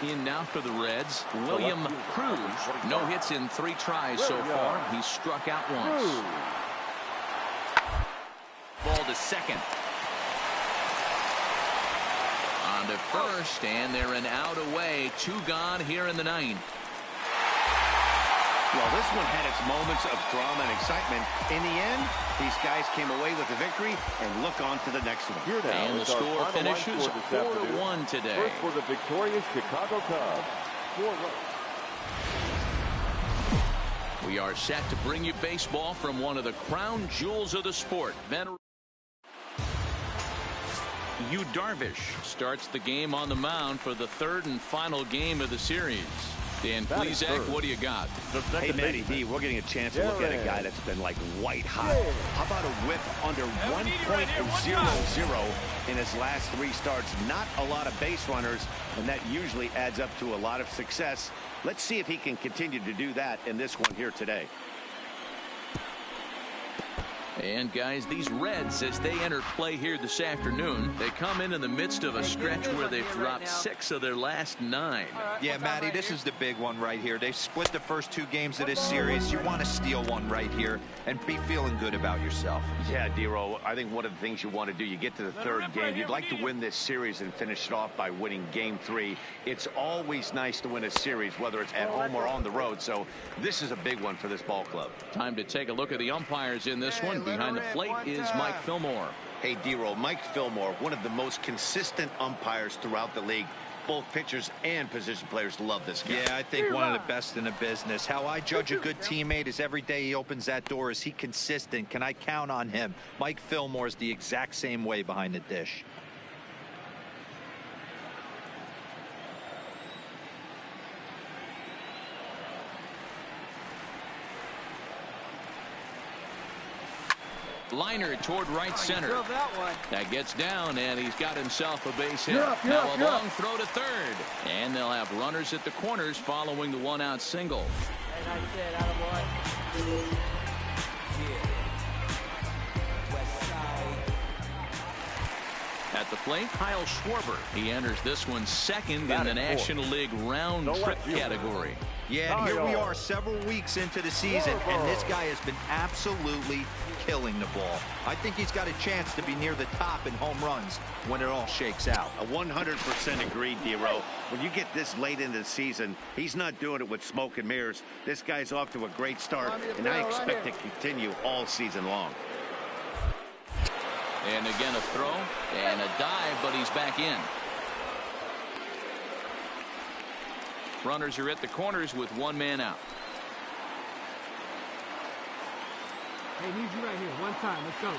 In now for the Reds, William Cruz. No hits in 3 tries so far. He's struck out once. Ball to second. On to first, and they're an out away. 2 gone here in the 9th. Well, this one had its moments of drama and excitement. In the end, these guys came away with the victory and look on to the next one. Here now and the score finishes 4-1 today. First for the victorious Chicago Cubs. 4 runs. We are set to bring you baseball from one of the crown jewels of the sport. Yu Darvish starts the game on the mound for the 3rd and final game of the series. Dan Plesac, what do you got? Hey, Matty D, we're getting a chance to look at a guy that's been like white hot. How about a whip under 1.00 in his last 3 starts? Not a lot of base runners, and that usually adds up to a lot of success. Let's see if he can continue to do that in this one here today. And guys, these Reds, as they enter play here this afternoon, they come in the midst of a stretch where they've dropped 6 of their last 9. Yeah, Matty, this is the big one right here. They've split the first 2 games of this series. You want to steal one right here and be feeling good about yourself. Yeah, Dero, I think one of the things you want to do, you get to the 3rd game, you'd like to win this series and finish it off by winning game 3. It's always nice to win a series, whether it's at home or on the road, so this is a big one for this ball club. Time to take a look at the umpires in this one. Behind the plate is Mike Fillmore. Hey, Dero, Mike Fillmore, one of the most consistent umpires throughout the league. Both pitchers and position players love this guy. Yeah, I think one of the best in the business. How I judge a good teammate is every day he opens that door. Is he consistent? Can I count on him? Mike Fillmore is the exact same way behind the dish. Liner toward right center. That gets down, and he's got himself a base hit. Now a long throw to third. And they'll have runners at the corners following the 1-out single. At the plate, Kyle Schwarber. He enters this one 2nd in the National League round trip category. Yeah, and here we are several weeks into the season, and this guy has been absolutely killing the ball. I think he's got a chance to be near the top in home runs when it all shakes out. 100% agreed, Dero. When you get this late into the season, he's not doing it with smoke and mirrors. This guy's off to a great start, and I expect to continue all season long. And again a throw and a dive, but he's back in. Runners are at the corners with 1 man out. Hey, need you right here. 1 time. Let's go.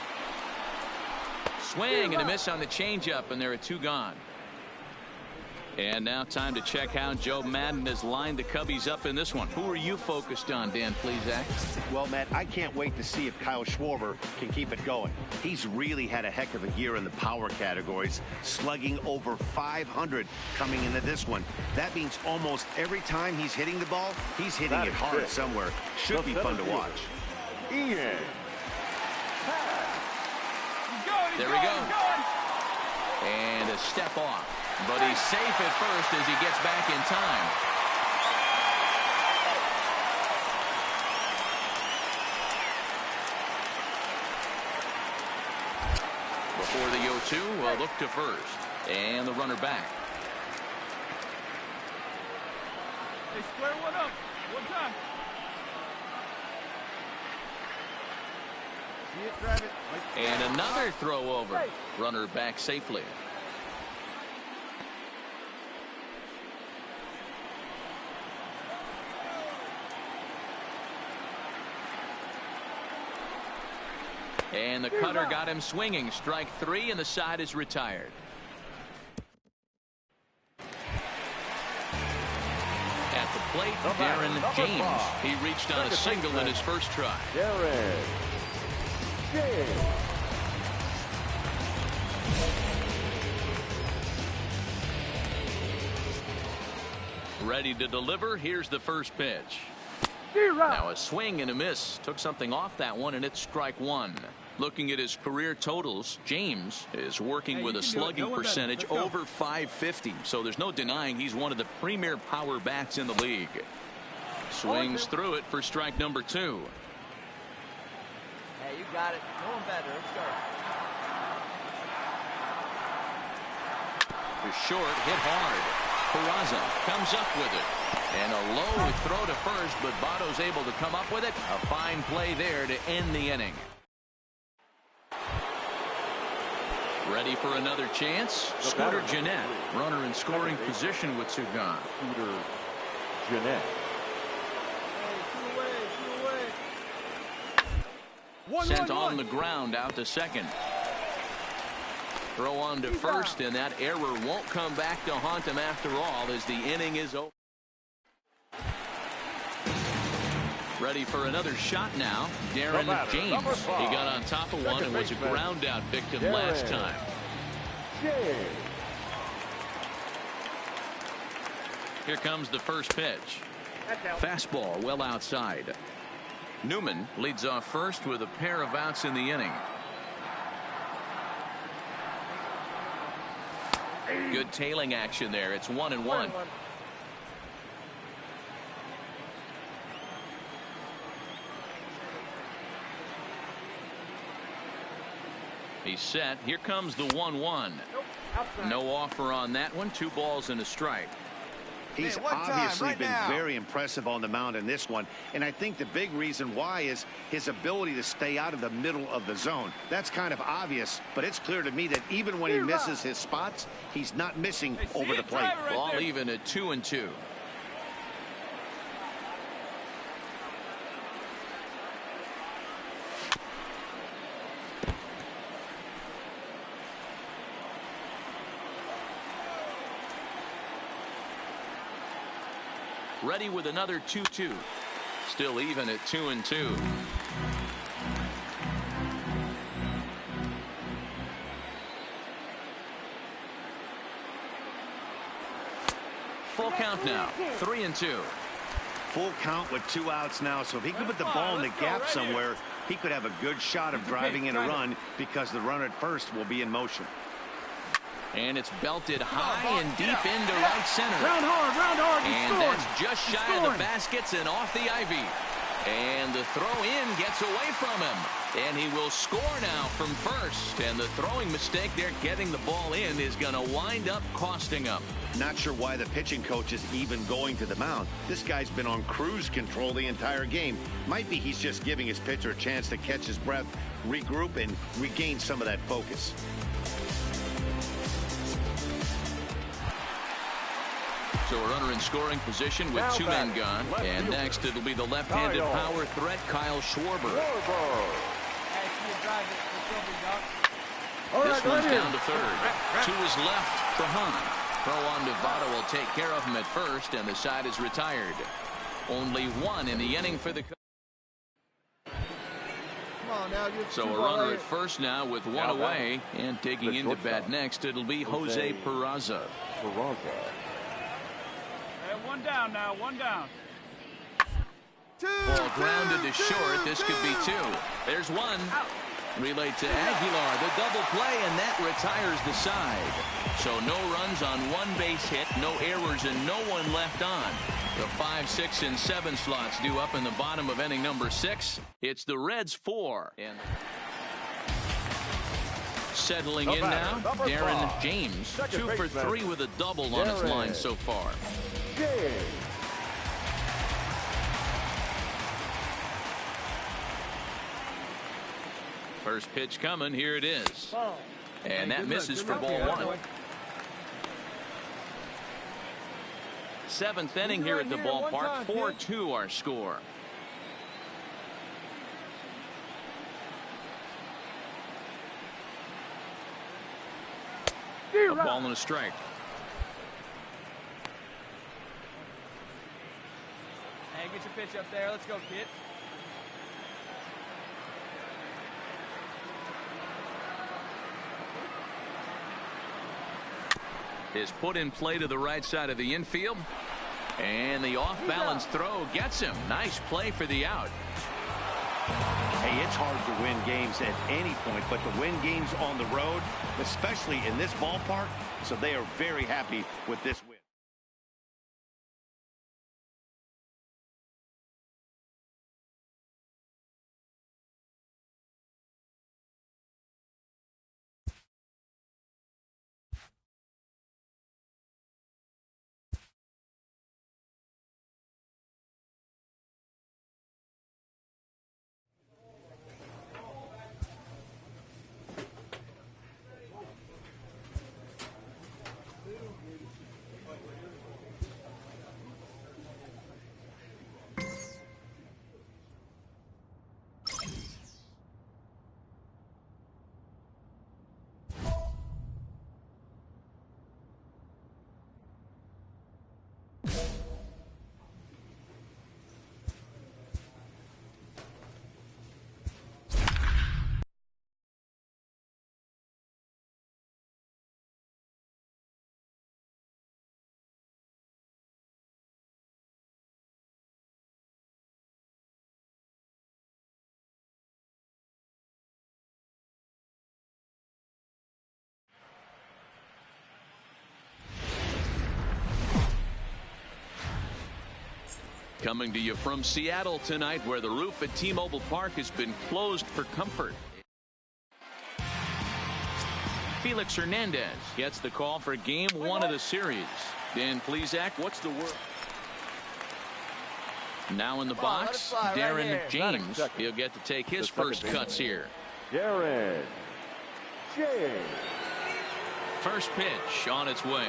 Swing and a miss on the changeup, and there are 2 gone. And now time to check how Joe Madden has lined the Cubbies up in this one. Who are you focused on, Dan Plesac? Well, Matt, I can't wait to see if Kyle Schwarber can keep it going. He's really had a heck of a year in the power categories, slugging over 500 coming into this one. That means almost every time he's hitting the ball, he's hitting it hard somewhere. Should be fun to watch. Ian. There we go. And a step off. But he's safe at first as he gets back in time. Before the 0-2, a look to first. And the runner back. Hey, square one up. 1 time. See it, grab it. And another throw over. Runner back safely. And the cutter got him swinging. Strike 3, and the side is retired. Darren James. He reached on a single in his first try. Darren James. Ready to deliver. Here's the first pitch. Zero. Now a swing and a miss. Took something off that one, and it's strike one. Looking at his career totals, James is working with a slugging percentage over .550. So there's no denying he's one of the premier power bats in the league. Swings through it for strike number 2. Hey, you got it. No one better. Let's go. To short, hit hard. Peraza comes up with it. And a low throw to first, but Votto's able to come up with it. A fine play there to end the inning. Ready for another chance. Scooter Gennett, runner in scoring position with two gone. Scooter Gennett. Sent on the ground out to second. Throw on to first, and that error won't come back to haunt him after all as the inning is over. Ready for another shot now. Darren James. He got on top of one and was a ground out victim last time. Here comes the first pitch. Fastball well outside. Newman leads off first with a pair of outs in the inning. Good tailing action there. It's 1-1. He's set. Here comes the 1-1. No offer on that one. 2 balls and a strike. He's obviously been very impressive on the mound in this one, and I think the big reason why is his ability to stay out of the middle of the zone. That's kind of obvious, but it's clear to me that even when he misses his spots, he's not missing over the plate. Ball even at 2-2. Ready with another 2-2. Still even at 2-2. Full count now. 3-2. Full count with 2 outs now, so if he could put the ball in the gap somewhere, he could have a good shot of driving in a run because the runner at first will be in motion. And it's belted high and deep into right center. Round hard. And that's just shy of the baskets and off the ivy. And the throw in gets away from him. And he will score now from first. And the throwing mistake there getting the ball in is going to wind up costing him. Not sure why the pitching coach is even going to the mound. This guy's been on cruise control the entire game. Might be he's just giving his pitcher a chance to catch his breath, regroup, and regain some of that focus. So a runner in scoring position with 2 men gone. And next it'll be the left-handed power threat, Kyle Schwarber. This one's down to third. 2 is left for Hahn. Throw on to Votto will take care of him at first, and the side is retired. Only 1 in the inning for the So a runner at first now with 1 away, and taking into bat next it'll be Jose Peraza. One down now, 1 down. Ball grounded to short. This could be 2. There's 1. Relayed to Aguilar. The double play, and that retires the side. So no runs on 1 base hit, no errors, and no one left on. The 5, 6, and 7 slots due up in the bottom of inning number 6. It's the Reds 4. And settling in now, Darren James. 2 for 3 with a double on his line so far. First pitch coming. Here it is. And that misses for ball 1. 7th inning here at the ballpark. 4-2 our score. A ball and a strike. Get your pitch up there. Let's go, kid. Is put in play to the right side of the infield. And the off-balance throw gets him. Nice play for the out. Hey, it's hard to win games at any point, but to win games on the road, especially in this ballpark, so they are very happy with this win. Coming to you from Seattle tonight, where the roof at T-Mobile Park has been closed for comfort. Felix Hernandez gets the call for game 1 of the series. Dan Plesac, what's the word? Now in the box, Darren right James. He'll get to take his first cuts here. Darren James. First pitch on its way.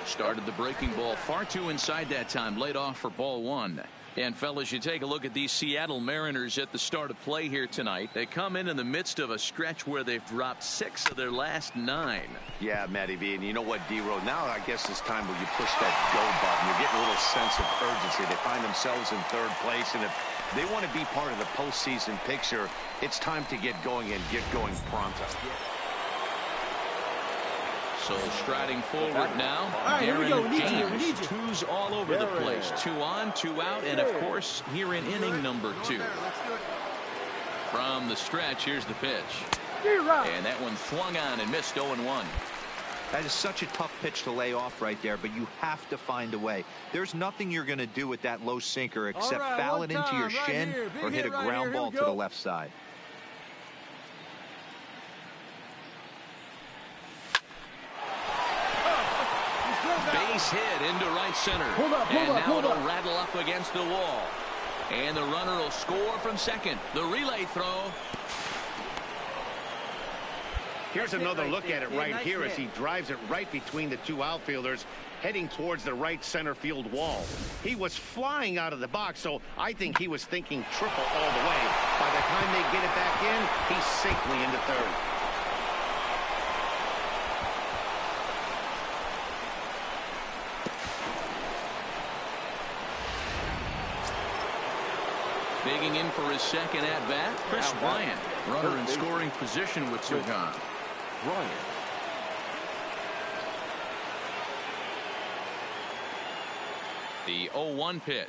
Started the breaking ball far too inside that time. Laid off for ball 1. And fellas, you take a look at these Seattle Mariners at the start of play here tonight. They come in the midst of a stretch where they've dropped 6 of their last 9. Yeah, Matty V, and you know what, D-Row, now I guess it's time where you push that go button. You're getting a little sense of urgency. They find themselves in 3rd place, and if they want to be part of the postseason picture, it's time to get going and get going pronto. So striding forward now, Darren James. 2s all over the place. 2 on, 2 out, and of course here in inning number 2. From the stretch, here's the pitch. And that one swung on and missed 0-1. That is such a tough pitch to lay off right there, but you have to find a way. There's nothing you're going to do with that low sinker except foul it into your shin or hit a ground ball to the left side. Base hit into right center. And now it'll rattle up against the wall. And the runner will score from second. The relay throw. Here's another look at it right here as he drives it right between the 2 outfielders, heading towards the right center field wall. He was flying out of the box, so I think he was thinking triple all the way. By the time they get it back in, he's safely into 3rd. Digging in for his second at-bat, Chris Bryant. Runner in scoring position with 2 gone. Bryant. The 0-1 pitch.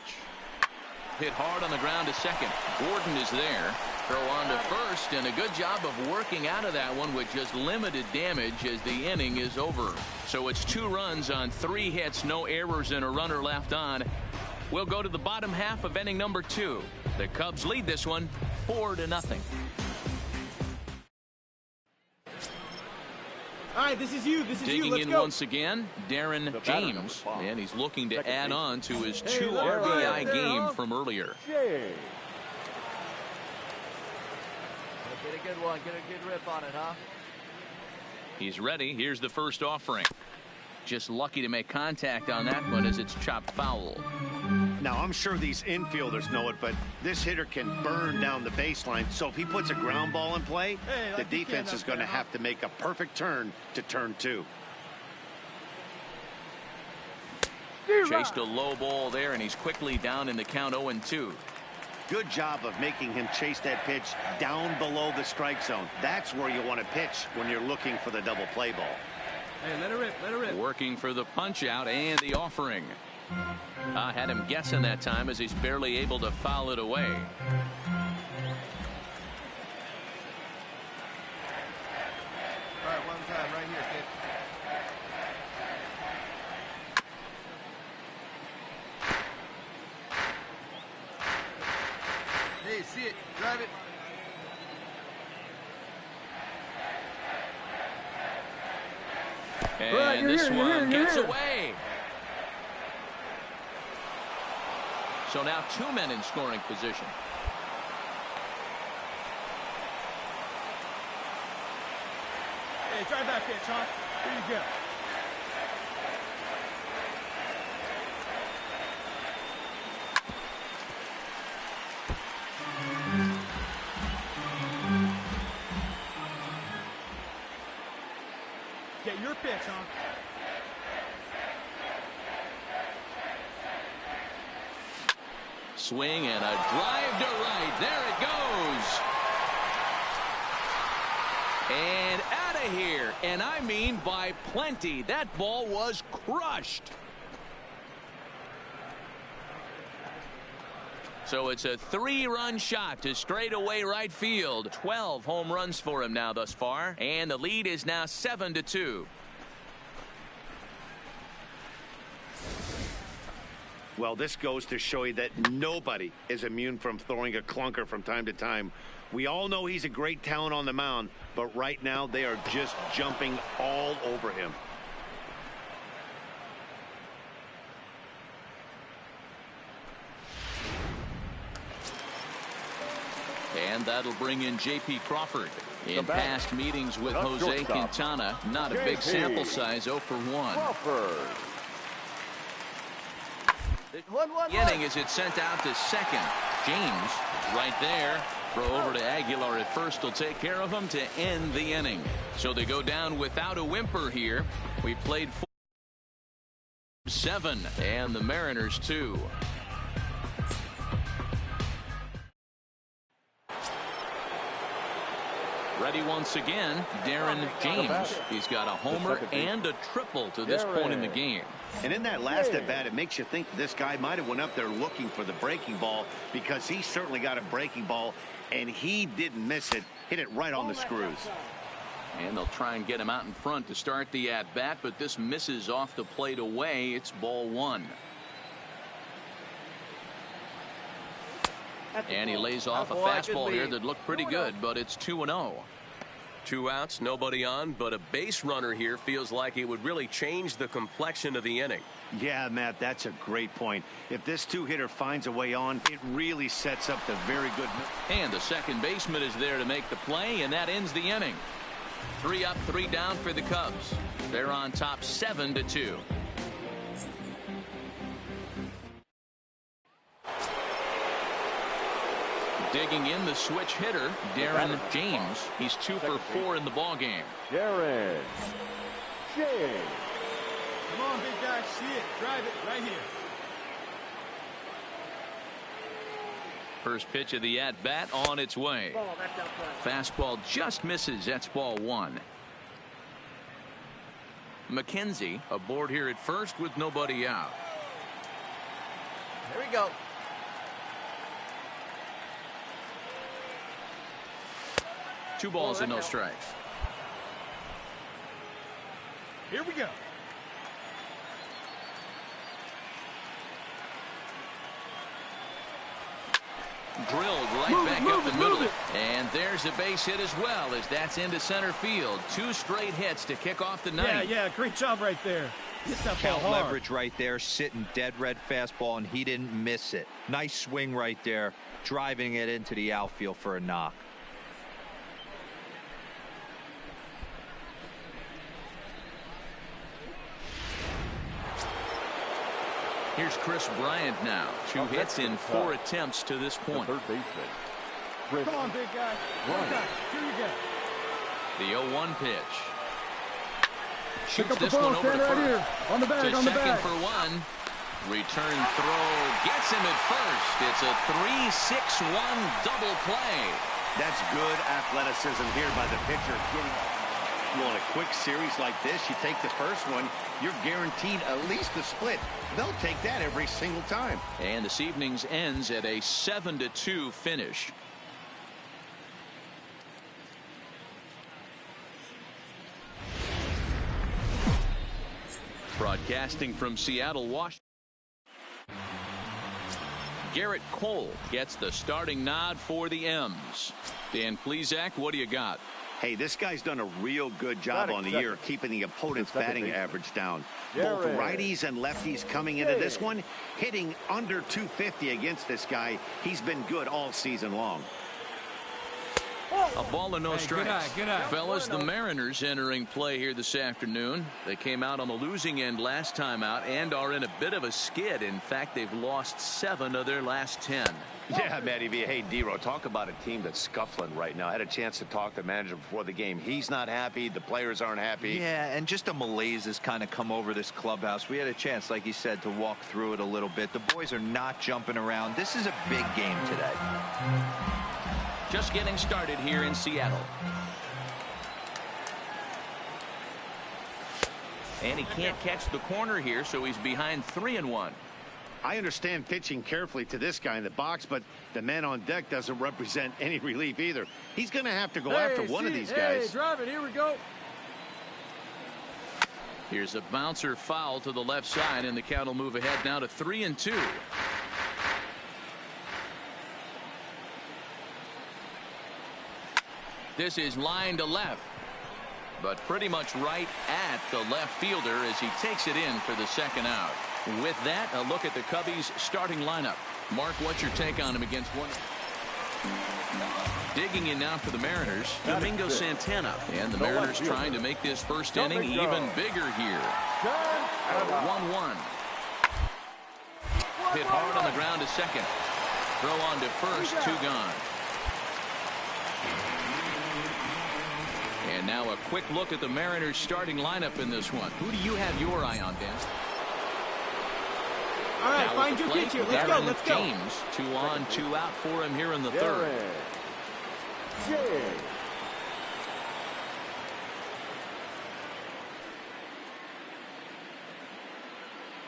Hit hard on the ground to second. Gordon is there. Throw on to first, and a good job of working out of that one with just limited damage as the inning is over. So it's 2 runs on 3 hits, no errors, and a runner left on. We'll go to the bottom half of inning number 2. The Cubs lead this one 4-0. All right, this is you. This is you. Digging Let's in go. once again, Darren James. And he's looking to add on to his 2 RBI game from earlier. James. Get a good one. Get a good rip on it, huh? He's ready. Here's the first offering. Just lucky to make contact on that one as it's chopped foul. Now, I'm sure these infielders know it, but this hitter can burn down the baseline. So if he puts a ground ball in play, the defense is going to have to make a perfect turn to turn 2. Chased a low ball there, and he's quickly down in the count 0-2. Good job of making him chase that pitch down below the strike zone. That's where you want to pitch when you're looking for the double play ball. Hey, let it rip, let it rip. Working for the punch out and the offering. Had him guessing that time as he's barely able to foul it away. All right, one time right here, kid. Hey, see it, drive it. And right, this one gets here. away. So now 2 men in scoring position. Hey, try that pitch, huh? Here you go. Get your pitch, huh? Swing and a drive to right. There it goes. And out of here. And I mean by plenty. That ball was crushed. So it's a 3-run shot to straightaway right field. 12 home runs for him now thus far. And the lead is now 7-2. Well, this goes to show you that nobody is immune from throwing a clunker from time to time. We all know he's a great talent on the mound, but right now they are just jumping all over him. And that'll bring in J.P. Crawford. In past meetings with Jose Quintana, not a big sample size, 0 for 1. Crawford. The inning as it's sent out to second. James right there. Throw over to Aguilar at first will take care of him to end the inning. So they go down without a whimper here. We played 4-7 and the Mariners 2. Ready once again, Darren James. He's got a homer and a triple to this point in the game. And in that last at bat, it makes you think this guy might have went up there looking for the breaking ball, because he certainly got a breaking ball and he didn't miss it. Hit it right on the screws. And they'll try and get him out in front to start the at bat, but this misses off the plate away. It's ball 1. And he lays off a fastball here that looked pretty good, but it's 2-0. 2 outs, nobody on, but a base runner here feels like it would really change the complexion of the inning. Yeah, Matt, that's a great point. If this 2-hitter finds a way on, it really sets up the very good. And the second baseman is there to make the play, and that ends the inning. 3 up, 3 down for the Cubs. They're on top 7-2. Digging in the switch hitter, Darren James. He's 2 for 4 in the ballgame. Darren James. Come on, big guy, see it, drive it right here. First pitch of the at bat on its way. Fastball just misses. That's ball 1. McKenzie aboard here at first with nobody out. Here we go. Two balls and no strikes. Here we go. Drilled right back up the middle. And there's a base hit as well, as that's into center field. 2 straight hits to kick off the ninth. Yeah, great job right there. Hit that ball Count hard. leverage right there, sitting dead red fastball, and he didn't miss it. Nice swing right there, driving it into the outfield for a knock. Here's Chris Bryant now. 2 hits in 4 attempts to this point. Third baseman. Come on, big guy. Here you go. The 0-1 pitch. Pick Shoots up the this ball, one over to stand right first. here. On the bag, To on the second bag. for 1. Return throw gets him at first. It's a 3-6-1 double play. That's good athleticism here by the pitcher. You want a quick series like this, you take the first one, you're guaranteed at least a split. They'll take that every single time. And this evening's ends at a 7-2 finish. Broadcasting from Seattle, Washington, Garrett Cole gets the starting nod for the M's. Dan Plesac, what do you got? Hey, this guy's done a real good job on the year keeping the opponent's batting average down. Both righties and lefties coming into this one, hitting under 250 against this guy. He's been good all season long. A ball and no strikes. Good eye. Fellas, the Mariners entering play here this afternoon. They came out on the losing end last time out and are in a bit of a skid. In fact, they've lost 7 of their last 10. Yeah, Matty V. Hey, D-Row, talk about a team that's scuffling right now. I had a chance to talk to the manager before the game. He's not happy. The players aren't happy. Yeah, and just a malaise has kind of come over this clubhouse. We had a chance, like you said, to walk through it a little bit. The boys are not jumping around. This is a big game today. Just getting started here in Seattle. And he can't catch the corner here, so he's behind 3-1. I understand pitching carefully to this guy in the box, but the man on deck doesn't represent any relief either. He's going to have to go after one of these guys. Hey, drive it. Here we go. Here's a bouncer foul to the left side, and the count will move ahead now to 3-2. This is line to left, but pretty much right at the left fielder as he takes it in for the second out. With that, a look at the Cubbies' starting lineup. Mark, what's your take on him against one? Digging in now for the Mariners, Domingo Santana. And the Mariners trying to make this first inning even bigger here. 1-1. Hit hard on the ground to second. Throw on to first, 2 gone. And now a quick look at the Mariners starting lineup in this one. Who do you have your eye on, Dan? All right, find your pitcher. Let's go. Let's go. James, 2 on, 2 out for him here in the third.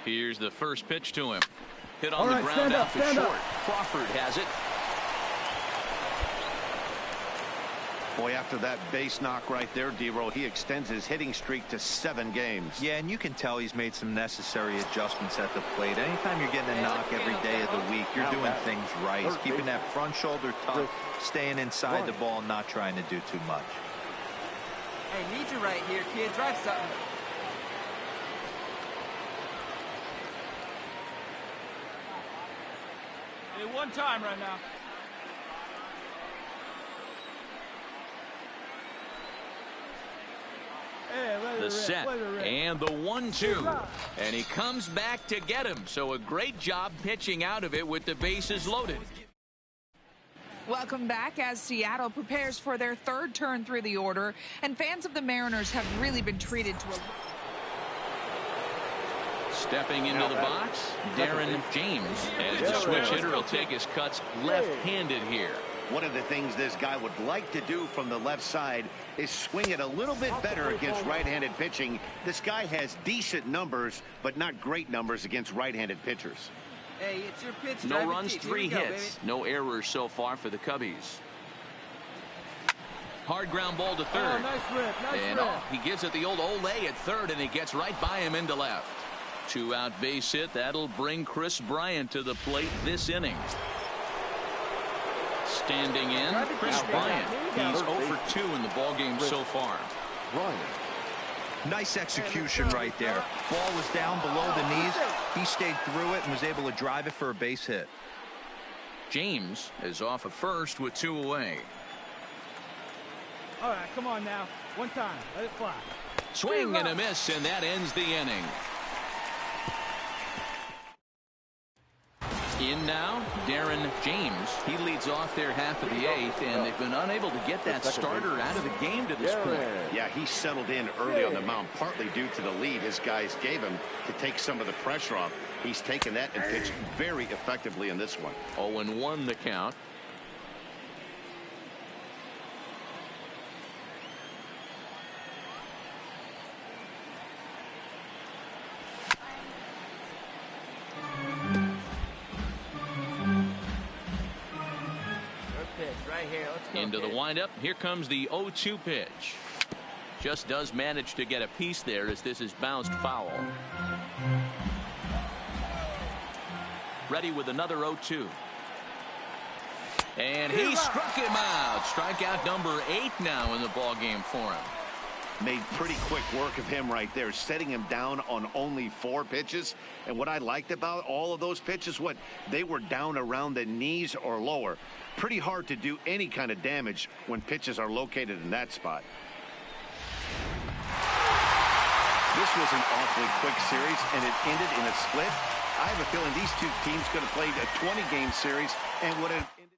Here's the first pitch to him. Hit on the ground out for short. Crawford has it. Boy, after that base knock right there, D-Row, he extends his hitting streak to 7 games. Yeah, and you can tell he's made some necessary adjustments at the plate. Anytime you're getting a knock every day of the week, you're doing things right. He's keeping that front shoulder tucked, staying inside the ball, not trying to do too much. Hey, need you right here, kid. Drive something. Hey, one time right now. The set and the 1-2, and he comes back to get him. So a great job pitching out of it with the bases loaded. Welcome back as Seattle prepares for their third turn through the order, and fans of the Mariners have really been treated to a... Stepping into the box, Darren James, and the switch hitter will take his cuts left-handed here. One of the things this guy would like to do from the left side is swing it a little bit better against right-handed pitching. This guy has decent numbers, but not great numbers against right-handed pitchers. Hey, it's your pitch. No runs, 3 hits. No errors so far for the Cubbies. Hard ground ball to third. Oh, nice rip. And he gives it the old Olay at third, and he gets right by him into left. 2-out base hit. That'll bring Chris Bryant to the plate this inning. Standing in, Chris Bryant. He's 0 for 2 in the ballgame so far. Nice execution right there. Ball was down below the knees. He stayed through it and was able to drive it for a base hit. James is off at first with 2 away. All right, come on now. One time. Let it fly. Swing and a miss, and that ends the inning. In now, Darren James. He leads off their half of the 8th, and they've been unable to get that starter out of the game to this point. Yeah, he settled in early on the mound, partly due to the lead his guys gave him to take some of the pressure off. He's taken that and pitched very effectively in this one. 0-1 the count. Into the windup. Here comes the 0-2 pitch. Just does manage to get a piece there as this is bounced foul. Ready with another 0-2. And he struck him out. Strikeout number 8 now in the ball game for him. Made pretty quick work of him right there, setting him down on only 4 pitches. And what I liked about all of those pitches, they were down around the knees or lower. Pretty hard to do any kind of damage when pitches are located in that spot. This was an awfully quick series, and it ended in a split. I have a feeling these two teams could have played a 20-game series and would have ended.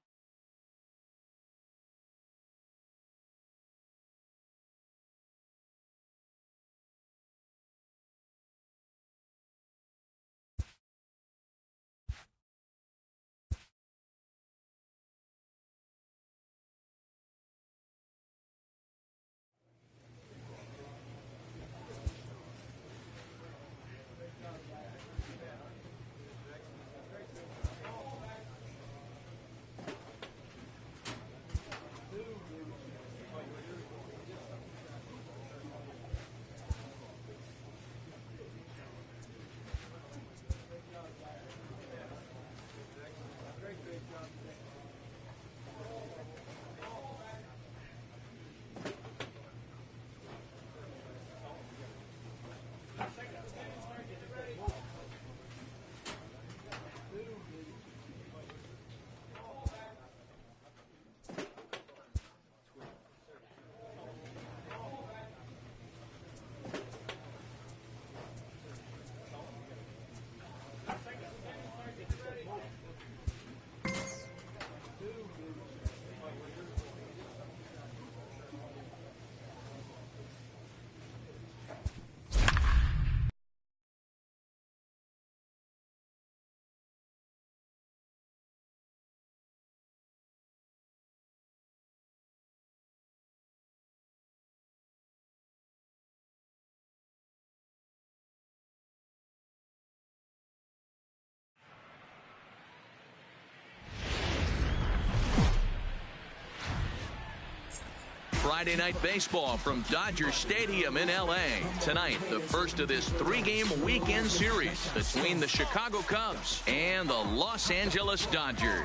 Friday night baseball from Dodger Stadium in L.A. Tonight, the first of this 3-game weekend series between the Chicago Cubs and the Los Angeles Dodgers.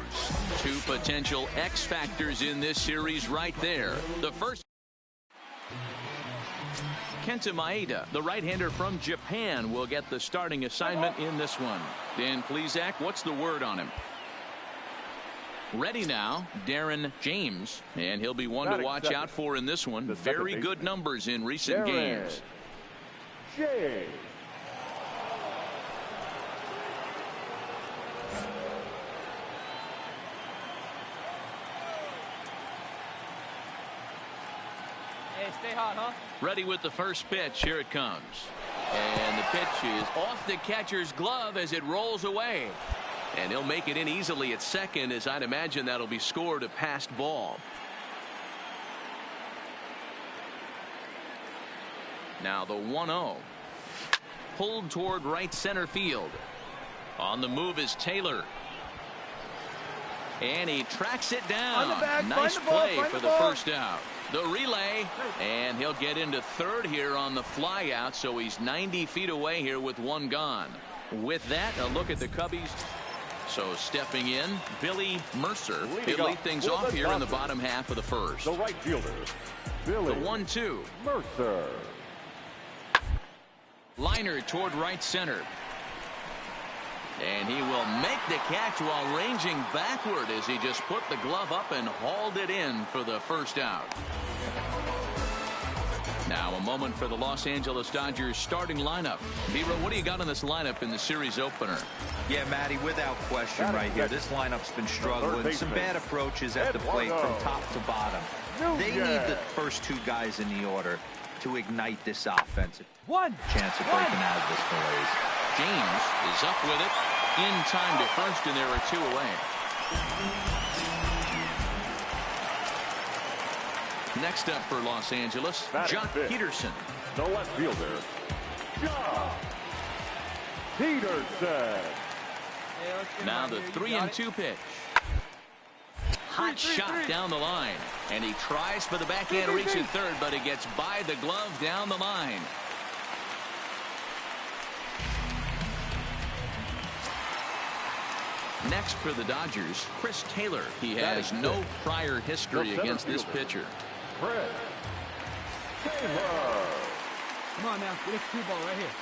2 potential X factors in this series right there. The first, Kenta Maeda, the right-hander from Japan, will get the starting assignment in this one. Dan Plesac, what's the word on him? Ready now, Darren James, and he'll be one to watch out for in this one. Very good numbers in recent games. James. Hey, stay hot, huh? Ready with the first pitch. Here it comes. And the pitch is off the catcher's glove as it rolls away. And he'll make it in easily at second, as I'd imagine that'll be scored a passed ball. Now the 1-0. Pulled toward right center field. On the move is Taylor. And he tracks it down. Nice play for the first out. The relay, and he'll get into third here on the fly out, so he's 90 feet away here with 1 gone. With that, a look at the Cubbies. So stepping in, Billy Mercer. He'll lead things off here in the bottom half of the first. The right fielder, Billy the 1-2. Mercer. Liner toward right center. And he will make the catch while ranging backward as he just put the glove up and hauled it in for the first out. Now a moment for the Los Angeles Dodgers starting lineup. Vero, what do you got on this lineup in the series opener? Yeah, Matty, without question right here. This lineup's been struggling. Some bad approaches at the plate from top to bottom. They need the first two guys in the order to ignite this offense. Chance of breaking out of this malaise. James is up with it. In time to first, and there are two away. Next up for Los Angeles, Jock Peterson. The left fielder, Jock Peterson. Now the 3-2 pitch. Hot shot down the line. And he tries for the backhand reach at third, but it gets by the glove down the line. Next for the Dodgers, Chris Taylor. He has no prior history against this pitcher. Chris Taylor. Come on now, get a cue ball right here.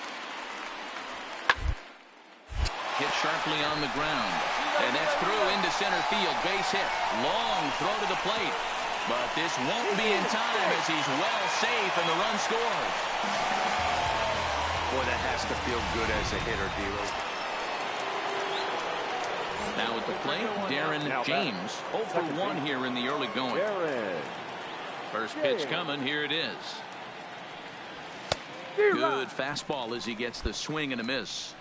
Hit sharply on the ground. And that's through into center field. Base hit. Long throw to the plate. But this won't be in time as he's well safe and the run scores. Boy, that has to feel good as a hitter, Dero. Now at the plate, Darren James. 0 for 1 here in the early going. First pitch coming. Here it is. Good fastball as he gets the swing and a miss.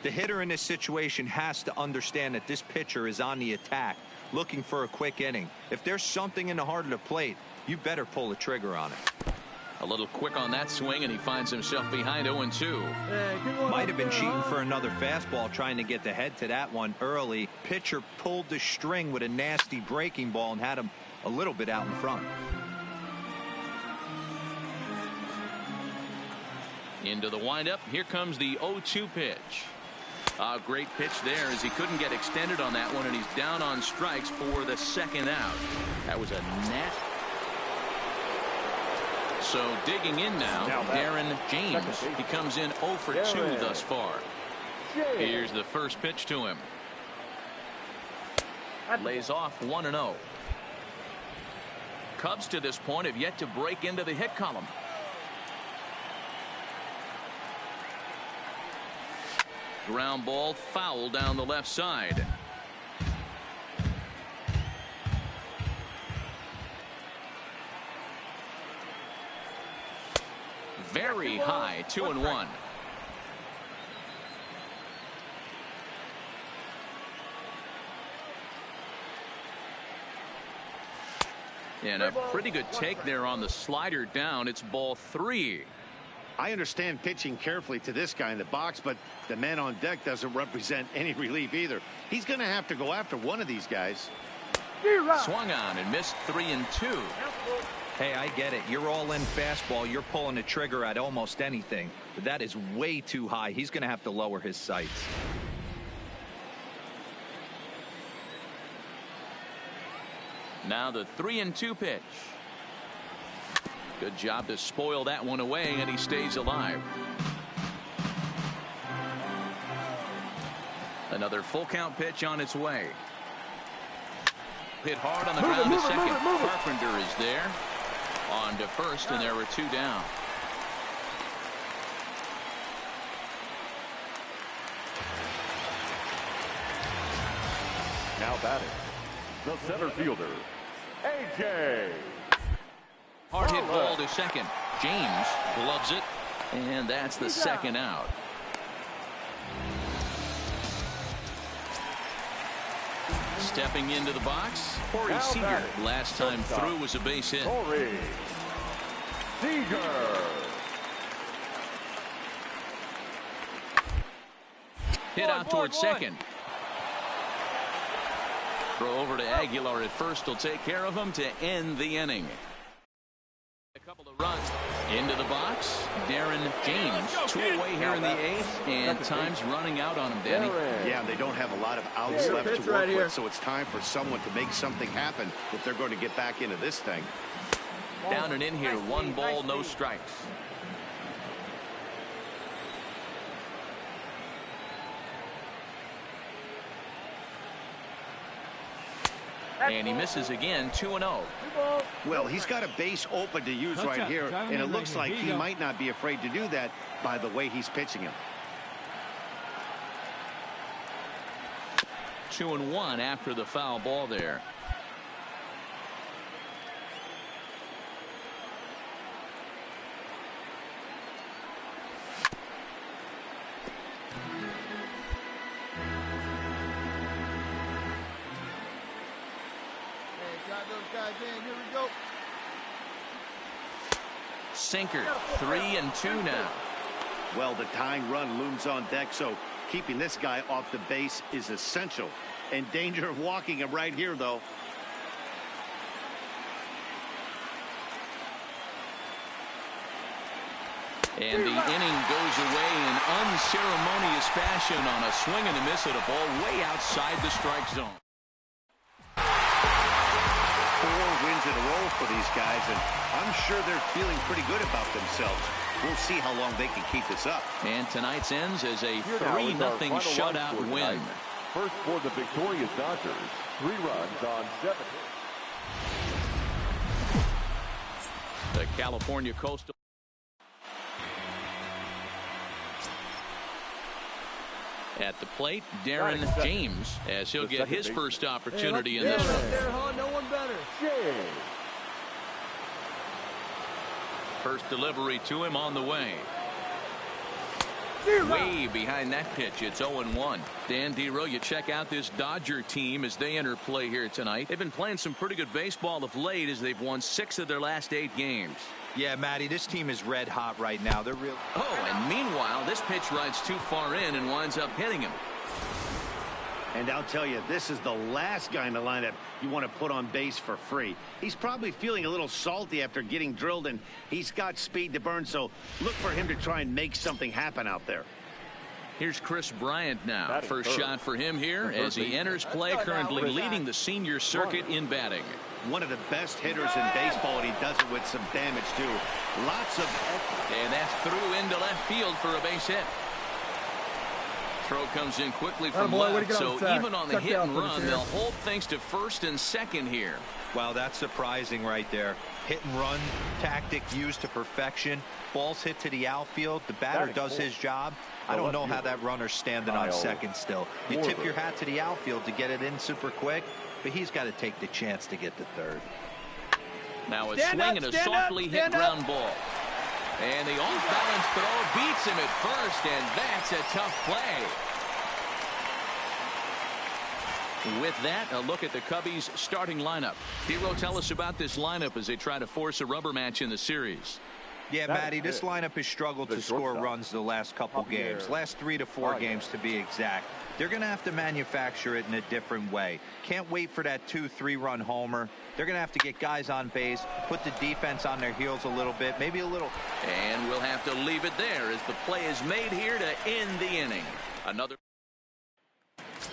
The hitter in this situation has to understand that this pitcher is on the attack, looking for a quick inning. If there's something in the heart of the plate, you better pull the trigger on it. A little quick on that swing, and he finds himself behind 0-2. Might have been cheating for another fastball, trying to get the head to that one early. Pitcher pulled the string with a nasty breaking ball and had him a little bit out in front. Into the windup. Here comes the 0-2 pitch. A great pitch there as he couldn't get extended on that one, and he's down on strikes for the second out. That was a net. So digging in now, Darren James. He comes in 0 for 2 thus far. Here's the first pitch to him. Lays off 1-0. Cubs to this point have yet to break into the hit column. Ground ball foul down the left side. Very high, 2-1. And a pretty good take there on the slider down. It's ball 3. I understand pitching carefully to this guy in the box, but the man on deck doesn't represent any relief either. He's going to have to go after one of these guys. Swung on and missed 3-2. Hey, I get it. You're all in fastball. You're pulling the trigger at almost anything. But that is way too high. He's going to have to lower his sights. Now the 3-2 pitch. Good job to spoil that one away, and he stays alive. Another full count pitch on its way. Hit hard on the ground to second. Carpenter is there. On to first, and there were 2 down. Now batting, the center fielder, A.J. Hard hit ball to second. James gloves it, and that's the second out. Stepping into the box, Corey Seager. Last time through was a base hit. Corey Seager. Hit out towards second. Throw over to Aguilar at first will take care of him to end the inning. A couple of runs into the box. Darren James 2 away here in the 8th, and time's running out on him, Danny. Yeah, they don't have a lot of outs left to work with, so it's time for someone to make something happen if they're going to get back into this thing. Down and in here, 1 ball, no strikes. And he misses again, 2-0. Well, he's got a base open to use right here, and it looks like he might not be afraid to do that by the way he's pitching him. 2-1 after the foul ball there. Here we go. Sinker, 3-2 now. Well, the tying run looms on deck, so keeping this guy off the base is essential. In danger of walking him right here, though. And the inning goes away in unceremonious fashion on a swing and a miss at a ball way outside the strike zone. 4 wins in a row for these guys, and I'm sure they're feeling pretty good about themselves. We'll see how long they can keep this up. And tonight's ends as a 3-0 shutout win. First for the victorious Dodgers, 3 runs on 7 hits. The California Coastal. At the plate, Darren James, as he'll get his first opportunity in this one. No one better. First delivery to him on the way. Way behind that pitch. It's 0-1. Dan Dero, you check out this Dodger team as they enter play here tonight. They've been playing some pretty good baseball of late as they've won 6 of their last 8 games. Yeah, Matty, this team is red hot right now. They're real. Oh, and meanwhile, this pitch rides too far in and winds up hitting him. And I'll tell you, this is the last guy in the lineup you want to put on base for free. He's probably feeling a little salty after getting drilled, and he's got speed to burn, so look for him to try and make something happen out there. Here's Chris Bryant now. First shot for him here as he enters play, currently leading the senior circuit in batting. One of the best hitters in baseball, and he does it with some damage, too. Lots of... And that's through into left field for a base hit. Throw comes in quickly from left, so even on the hit and run, they'll hold things to first and second here. Wow, that's surprising right there. Hit and run tactic used to perfection. Balls hit to the outfield. The batter does his job. I don't know how that runner's standing on second still. You tip your hat to the outfield to get it in super quick, but he's got to take the chance to get to third. Now a swing and a softly hit ground ball. And the off-balance throw beats him at first, and that's a tough play. With that, a look at the Cubbies' starting lineup. Hero, tell us about this lineup as they try to force a rubber match in the series. Yeah, Matty, this lineup has struggled to score runs the last couple games. Last 3 to 4 games to be exact. They're going to have to manufacture it in a different way. Can't wait for that 2-3 run homer. They're going to have to get guys on base, put the defense on their heels a little bit, maybe a little. And we'll have to leave it there as the play is made here to end the inning. Another.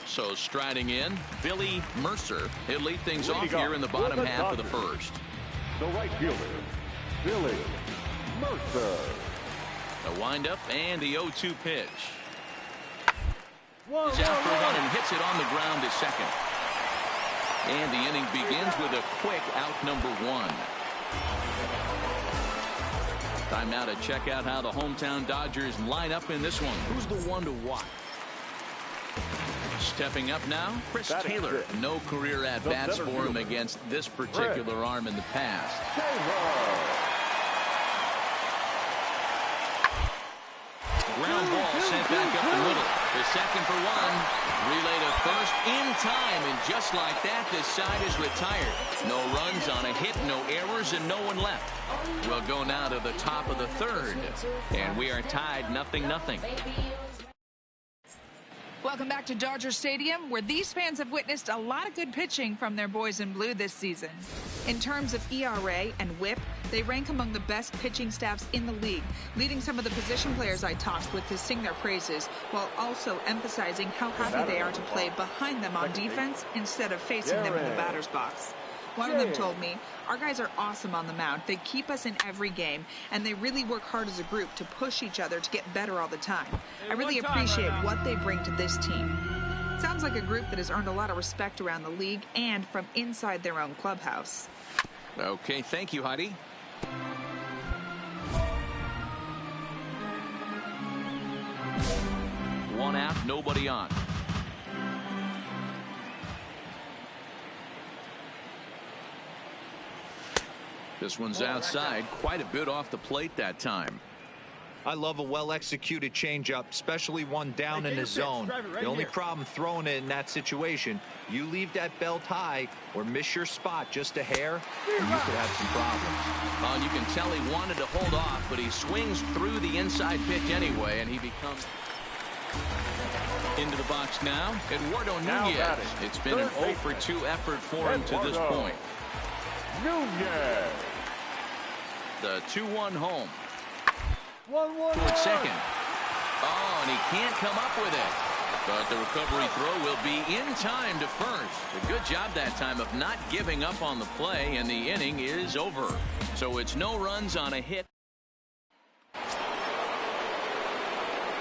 So striding in, Billy Mercer. He'll lead things off here in the bottom half of the first. The right fielder, Billy Mercer. The windup and the 0-2 pitch. He's out for one and hits it on the ground to second. And the inning begins with a quick out number 1. Time now to check out how the hometown Dodgers line up in this one. Who's the one to watch? Stepping up now, Chris Taylor. No career at-bats for him against this particular arm in the past. Ground ball sent back up the middle. The second for one. Relay to first in time, and just like that, this side is retired. No runs on a hit, no errors, and no one left. We'll go now to the top of the third, and we are tied 0-0. Welcome back to Dodger Stadium, where these fans have witnessed a lot of good pitching from their boys in blue this season. In terms of ERA and WHIP, they rank among the best pitching staffs in the league, leading some of the position players I talked with to sing their praises, while also emphasizing how happy they are to play behind them on defense instead of facing them in the batter's box. One of them told me, our guys are awesome on the mound. They keep us in every game, and they really work hard as a group to push each other to get better all the time. I really appreciate what they bring to this team. Sounds like a group that has earned a lot of respect around the league and from inside their own clubhouse. Okay, thank you, Heidi. One out, nobody on. This one's outside, quite a bit off the plate that time. I love a well-executed changeup, especially one down in the zone. The only problem throwing it in that situation, you leave that belt high or miss your spot just a hair, and you could have some problems. Well, you can tell he wanted to hold off, but he swings through the inside pitch anyway, and he becomes into the box now. Eduardo Nunez. It's been an 0 for 2 effort for him to this point. Nunez. The 2-1 home. 1-1 Towards second. Oh, and he can't come up with it. But the recovery throw will be in time to first. A good job that time of not giving up on the play, and the inning is over. So it's no runs on a hit.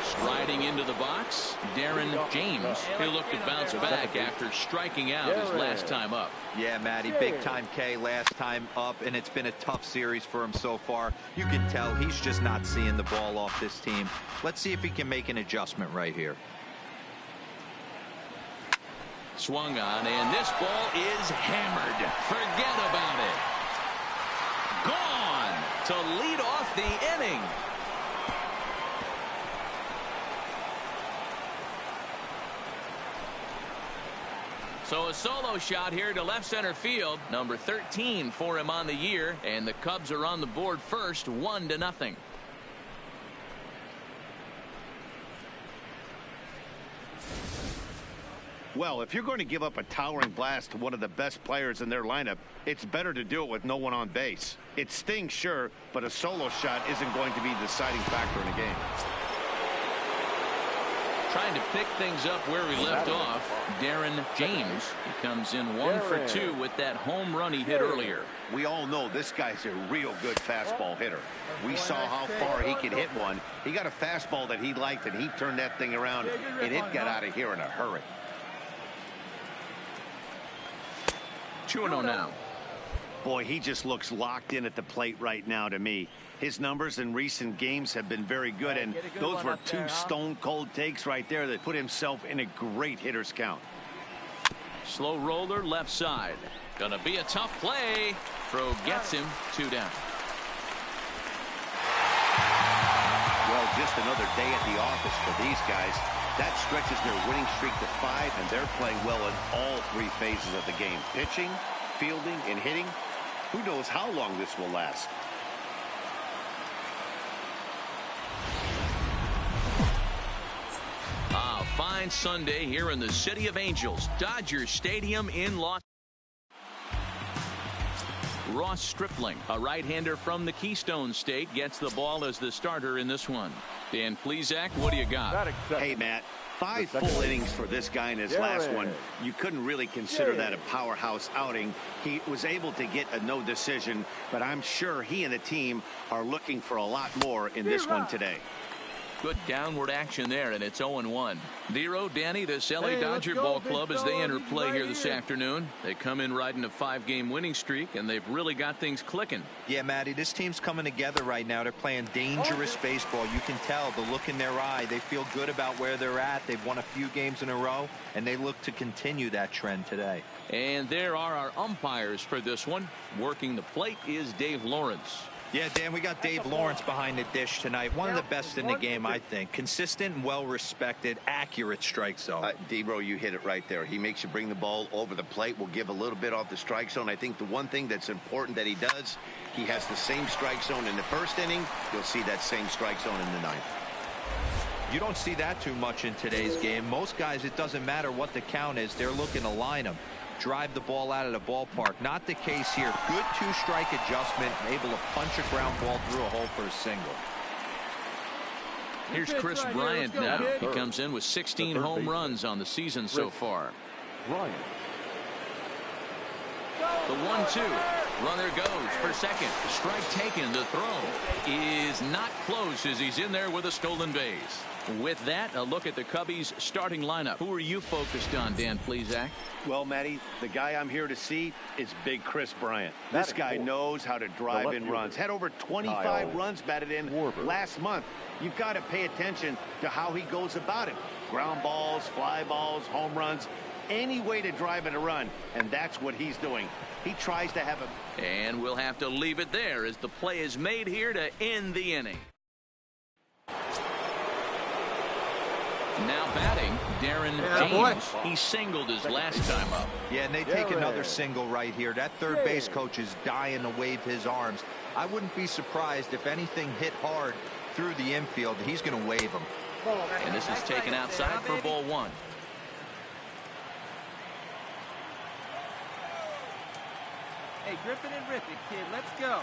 Striding into the box, Darren James. He'll look to bounce back after striking out his last time up. Yeah, Matty, big time K last time up, and it's been a tough series for him so far. You can tell he's just not seeing the ball off this team. Let's see if he can make an adjustment right here. Swung on, and this ball is hammered. Forget about it. Gone to lead off the inning. So a solo shot here to left center field. Number 13 for him on the year. And the Cubs are on the board first, 1-0. Well, if you're going to give up a towering blast to one of the best players in their lineup, it's better to do it with no one on base. It stings, sure, but a solo shot isn't going to be the deciding factor in a game. Trying to pick things up where he left off, Darren James. He comes in 1 for 2 with that home run he hit earlier. We all know this guy's a real good fastball hitter. We saw how far he could hit one. He got a fastball that he liked, and he turned that thing around, and it got out of here in a hurry. 2-0 now. Boy, he just looks locked in at the plate right now to me. His numbers in recent games have been very good, and those were two stone-cold takes right there that put himself in a great hitter's count. Slow roller left side. Gonna be a tough play. Throw gets him 2 down. Well, just another day at the office for these guys. That stretches their winning streak to 5, and they're playing well in all 3 phases of the game. Pitching, fielding, and hitting. Who knows how long this will last? Fine Sunday here in the City of Angels, Dodger Stadium in Los Ross Stripling, a right-hander from the Keystone State, gets the ball as the starter in this one. Dan Plesac, what do you got? Hey, Matt, 5 full innings for this guy in his last one. You couldn't really consider that a powerhouse outing. He was able to get a no decision, but I'm sure he and the team are looking for a lot more in this one today. Good downward action there, and it's 0-1. Dero, Danny, this LA Dodger ball club as they enter play here this afternoon. They come in riding a 5-game winning streak, and they've really got things clicking. Yeah, Matty, this team's coming together right now. They're playing dangerous baseball. You can tell the look in their eye. They feel good about where they're at. They've won a few games in a row, and they look to continue that trend today. And there are our umpires for this one. Working the plate is Dave Lawrence. Yeah, Dan, we got Dave Lawrence behind the dish tonight. One of the best in the game, I think. Consistent, well-respected, accurate strike zone. D-Bro, you hit it right there. He makes you bring the ball over the plate. Will give a little bit off the strike zone. I think the one thing that's important that he does, he has the same strike zone in the first inning. You'll see that same strike zone in the 9th. You don't see that too much in today's game. Most guys, it doesn't matter what the count is. They're looking to line them. Drive the ball out of the ballpark. Not the case here. Good 2-strike adjustment, able to punch a ground ball through a hole for a single. Here's Chris Bryant now. He comes in with 16 home runs on the season so far. The 1-2. Runner goes for second. Strike taken. The throw is not close as he's in there with a stolen base. With that, a look at the Cubbies starting lineup. Who are you focused on, Dan Plesac? Well, Matty, the guy I'm here to see is Big Chris Bryant. This guy knows how to drive in runs. Had over 25 runs batted in last month. You've got to pay attention to how he goes about it. Ground balls, fly balls, home runs, any way to drive in a run, and that's what he's doing. He tries to have a... And we'll have to leave it there as the play is made here to end the inning. Now batting, Darren James. He singled his last time up. Yeah, and they take another single right here. That third base coach is dying to wave his arms. I wouldn't be surprised if anything hit hard through the infield. He's going to wave them. And this is taken outside for ball one. Hey, Griffin and rip it, kid. Let's go.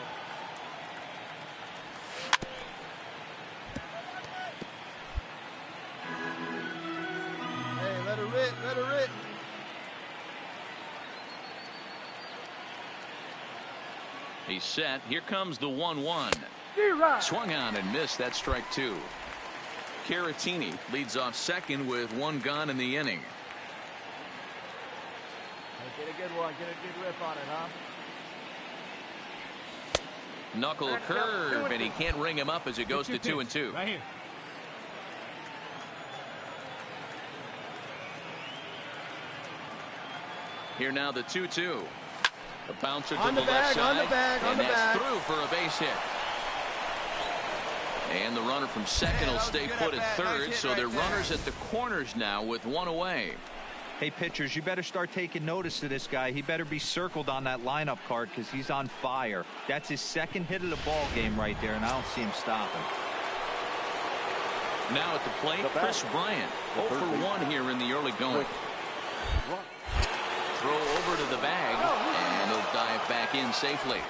Hey, let her rip, let her rip. He's set. Here comes the 1-1. Swung on and missed. That strike two. Caratini leads off second with one gone in the inning. Hey, get a good one. Get a good rip on it, huh? Knuckle curve, and he can't ring him up as it goes to 2-2. Right here. Here now the 2-2. A bouncer to On the the left bag, side, on the bag, on and the that's bag. through for a base hit. And the runner from second will stay put at third, so they're runners at the corners now with one away. Hey, pitchers, you better start taking notice of this guy. He better be circled on that lineup card because he's on fire. That's his second hit of the ball game right there, and I don't see him stopping. Now at the plate, Chris Bryant. 0 for 1 here in the early going. Throw over to the bag, and he'll dive back in safely.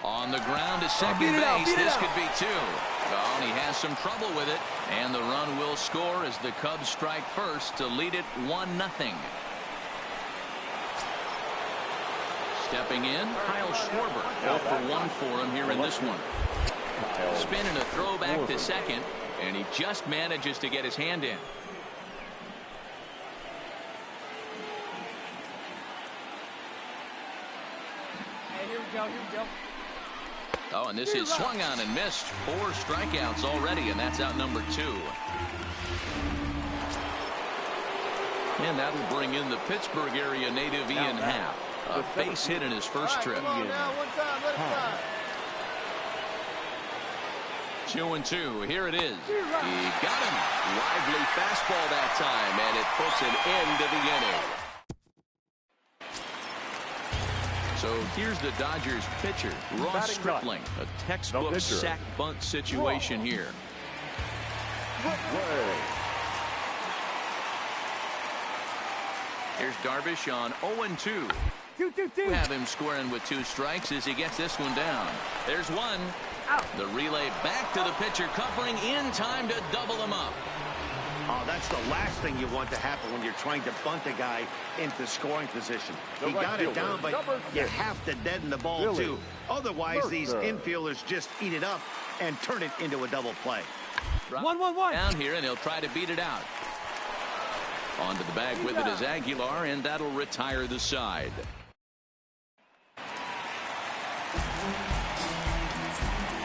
On the ground to second base. This could be two. Oh, and he has some trouble with it. And the run will score as the Cubs strike first to lead it 1-0. Stepping in, Kyle Schwarber. 0 for 1 for him here in this one. Spin and a throw back to second. And he just manages to get his hand in. Hey, here we go. Here we go. Oh, and this is swung on and missed. 4 strikeouts already, and that's out number 2. And that'll bring in the Pittsburgh area native Ian Happ. A base hit in his first trip. Come on now, one time, let it fly. 2-2. Here it is. He got him. Lively fastball that time, and it puts an end to the inning. So here's the Dodgers pitcher, Ross Stripling. A textbook sack bunt situation here. Here's Darvish on 0-2. We have him squaring with 2 strikes as he gets this one down. There's one. The relay back to the pitcher, covering in time to double him up. Oh, that's the last thing you want to happen when you're trying to bunt a guy into scoring position. He got it down, but you have to deaden the ball, too. Otherwise, these infielders just eat it up and turn it into a double play. 1-1-1. Down here, and he'll try to beat it out. Onto the bag with it is Aguilar, and that'll retire the side.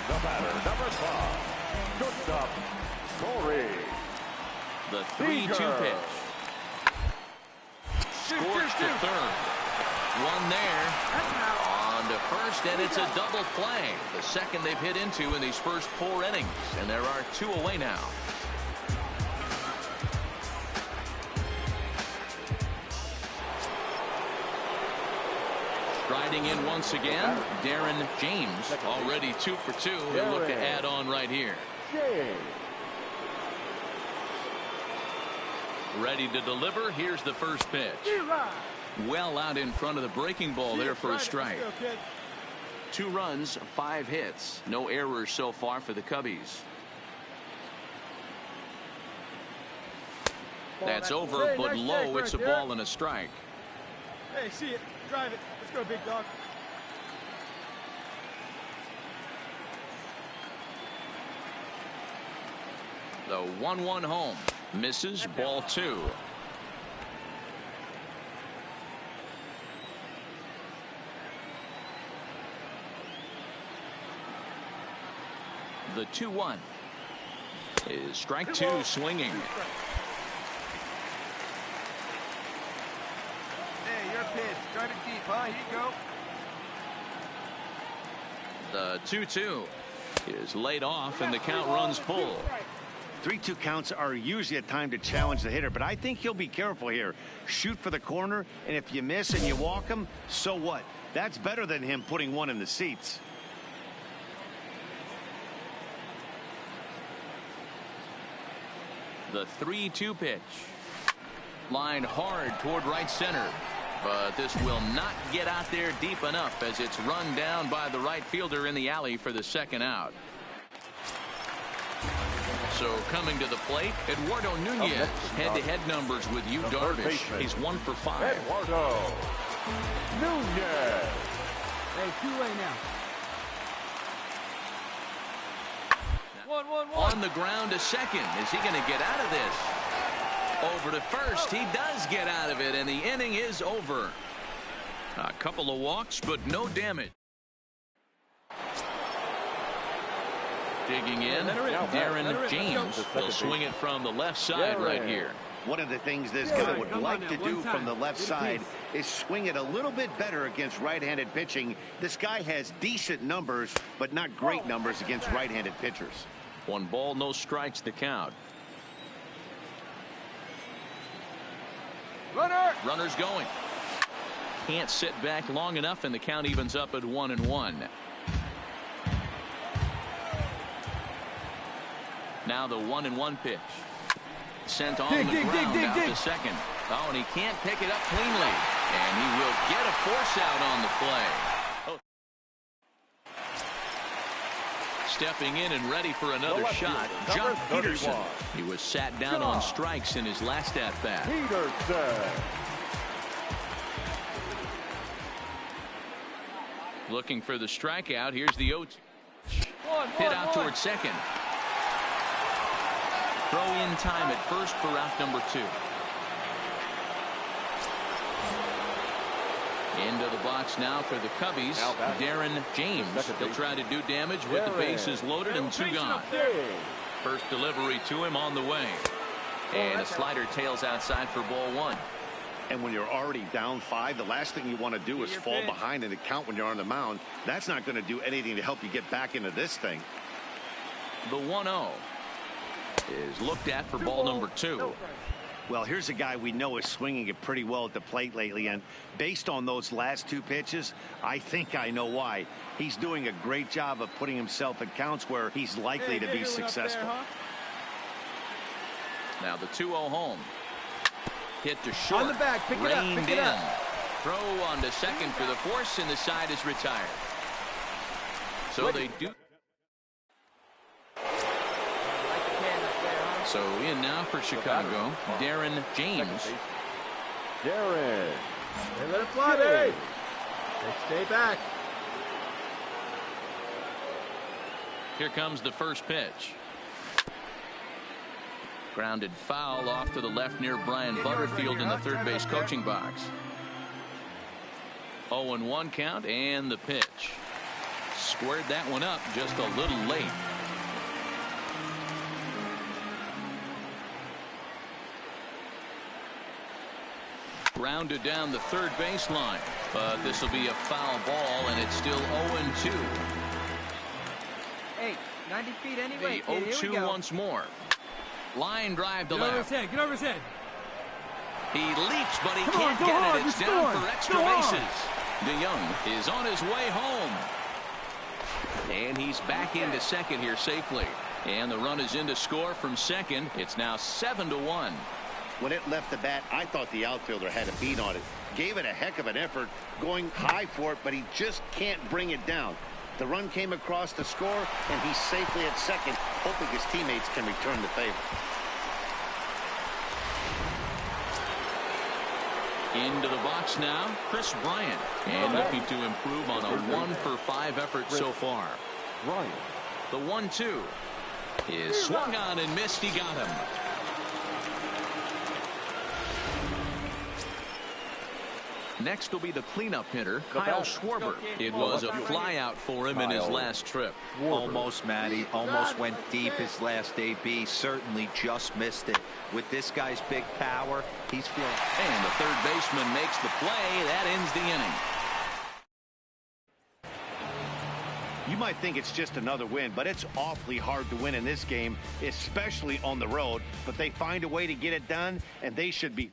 The batter, number 5, shortstop, Corey. The 3-2 pitch. Scorched to third. One there. On to first, and it's a double play. The second they've hit into in these first 4 innings. And there are 2 away now. Striding in once again, Darren James. Already 2 for 2. He'll look to add on right here. Ready to deliver. Here's the first pitch. Well out in front of the breaking ball there for a strike. 2 runs, 5 hits. No errors so far for the Cubbies. That's over, but low. It's a ball and a strike. Hey, see it. Drive it. Let's go, big dog. The 1-1 home. Misses, ball 2. The 2-1 is strike 2, swinging. Hey, your pitch. Drive it deep, huh? Here you go. The 2-2 is laid off, and the count runs full. 3-2 counts are usually a time to challenge the hitter, but I think he'll be careful here. Shoot for the corner, and if you miss and you walk him, so what? That's better than him putting one in the seats. The 3-2 pitch. Line hard toward right center. But this will not get out there deep enough as it's run down by the right fielder in the alley for the second out. So coming to the plate, Eduardo Nunez. Head-to-head numbers with Yu Darvish. He's 1 for 5. Eduardo Nunez. Hey, too late now. 1-1-1. On the ground to second. Is he going to get out of this? Over to first. He does get out of it, and the inning is over. A couple of walks, but no damage. Digging in, Darren James will swing it from the left side right here. One of the things this guy would like to do from the left side is swing it a little bit better against right-handed pitching. This guy has decent numbers, but not great numbers against right-handed pitchers. 1 ball, no strikes to count. Runner's going. Can't sit back long enough, and the count evens up at 1-1. Now the 1-1 pitch. Sent on the ground out to second. Oh, and he can't pick it up cleanly. And he will get a force out on the play. Oh. Stepping in and ready for another shot, John Peterson. He was sat down on strikes in his last at-bat. Looking for the strikeout. Here's the 0-2. Hit out towards second. Throw in time at first for out number 2. Into the box now for the Cubbies, Darren James. He'll try to do damage with the bases loaded and 2 gone. First delivery to him on the way. And a slider tails outside for ball 1. And when you're already down 5, the last thing you want to do is fall behind in the count when you're on the mound. That's not going to do anything to help you get back into this thing. The 1-0 is looked at for ball number 2. Well, here's a guy we know is swinging it pretty well at the plate lately, and based on those last 2 pitches, I think I know why. He's doing a great job of putting himself at counts where he's likely to be successful. Now the 2-0 home. Hit to short. On the back, pick it up, pick it up. Throw on to second for the force, and the side is retired. So they do. So in now for Chicago, Darren James. Darren. Hey, let it fly, baby. Stay back. Here comes the first pitch. Grounded foul off to the left near Brian Butterfield in the third base coaching box. 0-1 count, and the pitch. Squared that one up just a little late. Grounded down the third baseline, but this will be a foul ball, and it's still 0-2. Hey, 90 feet anyway. The 0-2 once more. Line drive to left. Get over his head. He leaps, but he can't get it. It's down for extra bases. DeYoung is on his way home. And he's back into second here safely. And the run is in to score from second. It's now 7-1. When it left the bat, I thought the outfielder had a beat on it. Gave it a heck of an effort, going high for it, but he just can't bring it down. The run came across to score, and he's safely at second, hoping his teammates can return the favor. Into the box now, Chris Bryant. And looking to improve on a 1-for-5 effort so far. The 1-2 is swung on and missed. He got him. Next will be the cleanup hitter, Kyle Schwarber. It was a flyout for him in his last trip. Almost, Matty. Almost went deep his last AB. Certainly just missed it. With this guy's big power, he's feeling. And the third baseman makes the play. That ends the inning. You might think it's just another win, but it's awfully hard to win in this game, especially on the road. But they find a way to get it done, and they should be